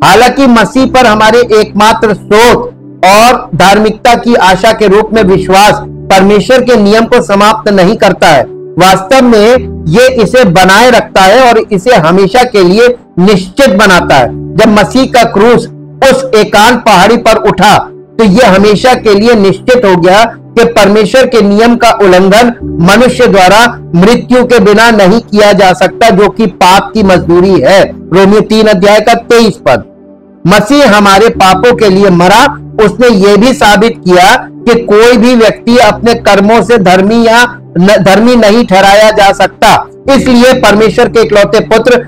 हालांकि मसीह पर हमारे एकमात्र स्रोत और धार्मिकता की आशा के रूप में विश्वास परमेश्वर के नियम को समाप्त नहीं करता है। वास्तव में ये इसे बनाए रखता है और इसे हमेशा के लिए निश्चित बनाता है। जब मसीह का क्रूस उस एकांत पहाड़ी पर उठा तो यह हमेशा के लिए निश्चित हो गया कि परमेश्वर के नियम का उल्लंघन मनुष्य द्वारा मृत्यु के बिना नहीं किया जा सकता, जो कि पाप की मजदूरी है। रोमियो 3 अध्याय का 23 पद। मसीह हमारे पापों के लिए मरा। उसने यह भी साबित किया कि कोई भी व्यक्ति अपने कर्मों से धर्मी नहीं ठहराया जा सकता। इसलिए परमेश्वर के इकलौते पुत्र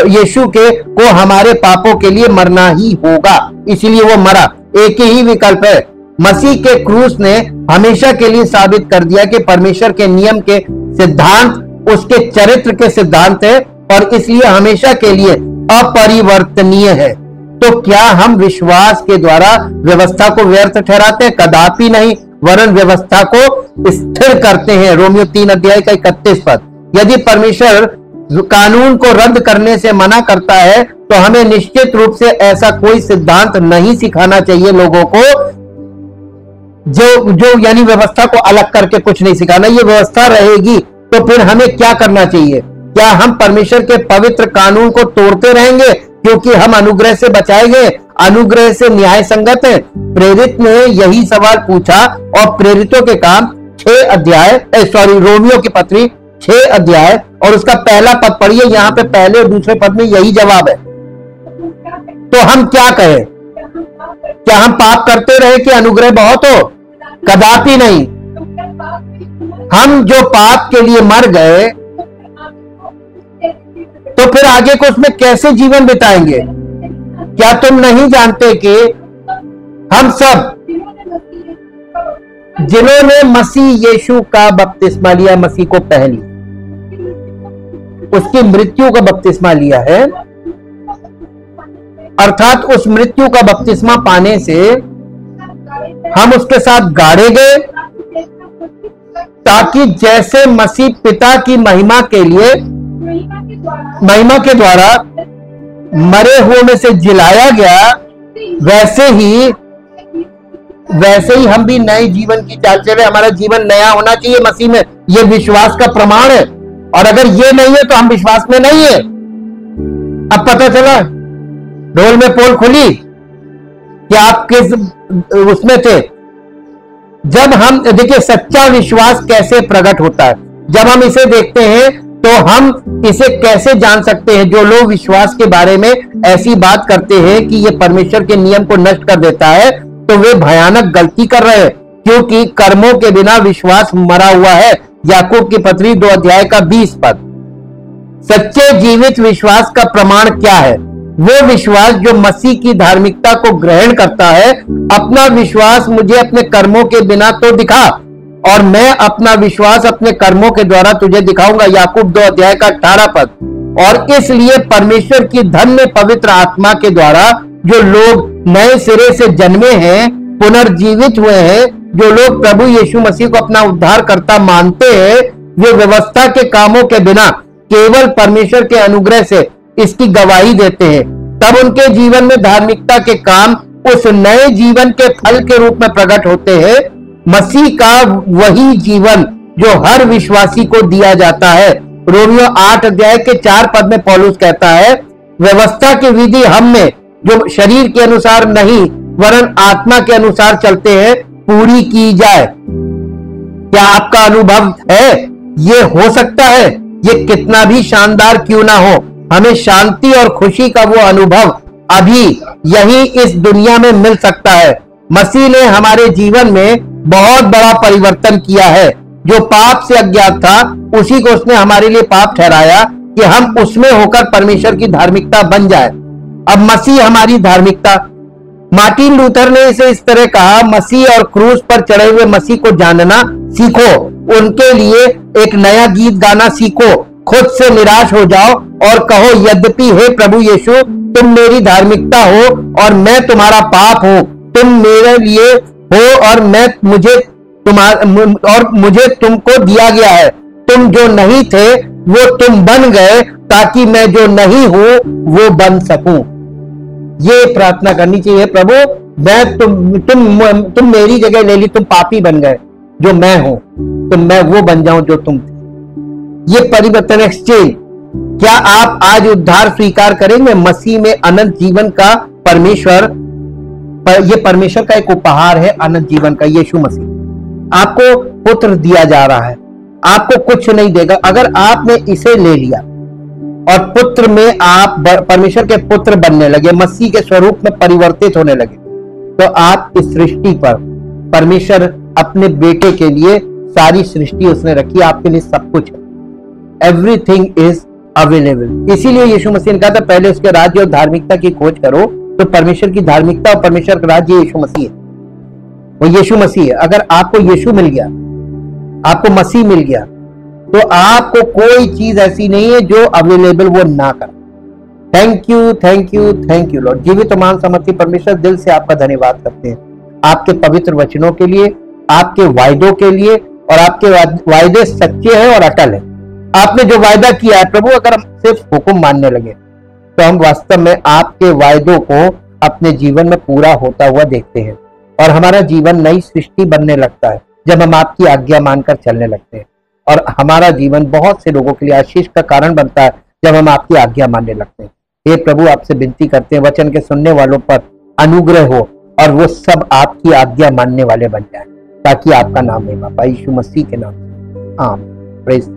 यीशु को हमारे पापों के लिए मरना ही होगा, इसलिए वो मरा। एक ही विकल्प है। मसीह के क्रूस ने हमेशा के लिए साबित कर दिया कि परमेश्वर के नियम के सिद्धांत उसके चरित्र के सिद्धांत है और इसलिए हमेशा के लिए अपरिवर्तनीय है। तो क्या हम विश्वास के द्वारा व्यवस्था को व्यर्थ ठहराते हैं? कदापि नहीं, वरन व्यवस्था को स्थिर करते हैं। रोमियो 3 अध्याय का 31 पद। यदि परमेश्वर कानून को रद्द करने से मना करता है तो हमें निश्चित रूप से ऐसा कोई सिद्धांत नहीं सिखाना चाहिए लोगों को, जो यानी व्यवस्था को अलग करके कुछ नहीं सिखाना। ये व्यवस्था रहेगी तो फिर हमें क्या करना चाहिए? क्या हम परमेश्वर के पवित्र कानून को तोड़ते रहेंगे क्योंकि हम अनुग्रह से बचाए गए, अनुग्रह से न्याय संगत है? प्रेरित ने यही सवाल पूछा और प्रेरितों के काम 6 अध्याय रोमियो की पत्री 6 अध्याय और उसका पहला पद पढ़िए। यहाँ पे पहले और दूसरे पद में यही जवाब है। तो हम क्या कहें? क्या हम पाप करते रहे कि अनुग्रह बहुत हो? कदापि नहीं। हम जो पाप के लिए मर गए तो फिर आगे को उसमें कैसे जीवन बिताएंगे? क्या तुम नहीं जानते कि हम सब जिन्होंने मसीह यीशु का बपतिस्मा लिया, मसीह को पहन लिया, उसकी मृत्यु का बपतिस्मा लिया है, अर्थात उस मृत्यु का बपतिस्मा पाने से हम उसके साथ गाड़े गए, ताकि जैसे मसीह पिता की महिमा के द्वारा मरे हुए में से जिलाया गया, वैसे ही हम भी नए जीवन की चाल चले। हमारा जीवन नया होना चाहिए मसीह में, यह विश्वास का प्रमाण है। और अगर ये नहीं है तो हम विश्वास में नहीं है। अब पता चला, ढोल में पोल खुली कि आप किस उसमें थे। जब हम देखिए सच्चा विश्वास कैसे प्रकट होता है, जब हम इसे देखते हैं तो हम इसे कैसे जान सकते हैं? जो लोग विश्वास के बारे में ऐसी बात करते हैं कि ये परमेश्वर के नियम को नष्ट कर देता है, तो वे भयानक गलती कर रहे हैं, क्योंकि कर्मों के बिना विश्वास मरा हुआ है। याकूब की पत्री 2 अध्याय का 20 पद। सच्चे जीवित विश्वास का प्रमाण क्या है? वो विश्वास जो मसीह की धार्मिकता को ग्रहण करता है। अपना विश्वास मुझे अपने कर्मों के बिना तो दिखा, और मैं अपना विश्वास अपने कर्मों के द्वारा तुझे दिखाऊंगा। याकूब 2 अध्याय का 18 पद। और इसलिए परमेश्वर की धन्य पवित्र आत्मा के द्वारा जो लोग नए सिरे से जन्मे हैं, पुनर्जीवित हुए हैं, जो लोग प्रभु यीशु मसीह को अपना उद्धारकर्ता मानते हैं, वे व्यवस्था के कामों के बिना केवल परमेश्वर के अनुग्रह से इसकी गवाही देते हैं। तब उनके जीवन में धार्मिकता के काम उस नए जीवन के फल के रूप में प्रकट होते हैं। मसीह का वही जीवन जो हर विश्वासी को दिया जाता है। रोमियो 8 अध्याय के 4 पद में पौलुस कहता है, व्यवस्था की विधि हम में जो शरीर के अनुसार नहीं वरन आत्मा के अनुसार चलते हैं पूरी की जाए। क्या आपका अनुभव है? ये हो सकता है, ये कितना भी शानदार क्यों ना हो, हमें शांति और खुशी का वो अनुभव अभी यही इस दुनिया में मिल सकता है। मसीह ने हमारे जीवन में बहुत बड़ा परिवर्तन किया है। जो पाप से अज्ञात था उसी को उसने हमारे लिए पाप ठहराया कि हम उसमें होकर परमेश्वर की धार्मिकता बन जाए। अब मसीह हमारी धार्मिकता। मार्टिन लूथर ने इसे इस तरह कहा, मसीह और क्रूस पर चढ़े हुए मसीह को जानना सीखो, उनके लिए एक नया गीत गाना सीखो, खुद से निराश हो जाओ और कहो, यद्यपि हे प्रभु यीशु तुम मेरी धार्मिकता हो और मैं तुम्हारा पाप हूं, तुम मेरे लिए हो और मुझे तुमको दिया गया है। तुम जो नहीं थे वो तुम बन गए ताकि मैं जो नहीं हूं वो बन सकूं। ये प्रार्थना करनी चाहिए, प्रभु मैं तुम मेरी जगह ले ली, तुम पापी बन गए, जो मैं हूं तो मैं वो बन जाऊं जो तुम थे। ये परिवर्तन एक्सचेंज। क्या आप आज उद्धार स्वीकार करेंगे? मसीह में अनंत जीवन का ये परमेश्वर का एक उपहार है, अनंत जीवन का। यीशु मसीह आपको पुत्र दिया जा रहा है, आपको कुछ नहीं देगा। अगर आपने इसे ले लिया और पुत्र में आप परमेश्वर के पुत्र बनने लगे, मसीह के स्वरूप में परिवर्तित होने लगे, तो आप इस सृष्टि पर परमेश्वर अपने बेटे के लिए सारी सृष्टि उसने रखी, आपके लिए सब कुछ है। Everything is available. इसीलिए यीशु मसीह ने कहा था, पहले उसके राज्य और धार्मिकता की खोज करो, तो परमेश्वर की धार्मिकता और परमेश्वर का राज्य यीशु मसीह है, वो यीशु मसीह है। अगर आपको यीशु मिल गया, आपको मसीह मिल गया, तो आपको कोई चीज ऐसी नहीं है जो अवेलेबल वो ना कर। Thank you, thank you, thank you Lord. जीवित मान समर्थी परमेश्वर, दिल से आपका धन्यवाद करते हैं आपके पवित्र वचनों के लिए, आपके वायदों के लिए, और आपके वायदे सच्चे हैं और अटल है। आपने जो वायदा किया है प्रभु, अगर हम सिर्फ हुक्म मानने लगे तो हम वास्तव में आपके वायदों को अपने जीवन में पूरा होता हुआ देखते हैं, और हमारा जीवन नई सृष्टि बनने लगता है जब हम आपकी आज्ञा मानकर चलने लगते हैं, और हमारा जीवन बहुत से लोगों के लिए आशीष का कारण बनता है जब हम आपकी आज्ञा मानने लगते हैं। हे प्रभु, आपसे विनती करते हैं, वचन के सुनने वालों पर अनुग्रह हो और वो सब आपकी आज्ञा मानने वाले बन जाए, ताकि आपका नाम महिमा पाए। यीशु मसीह के नाम से आमीन। प्रेज़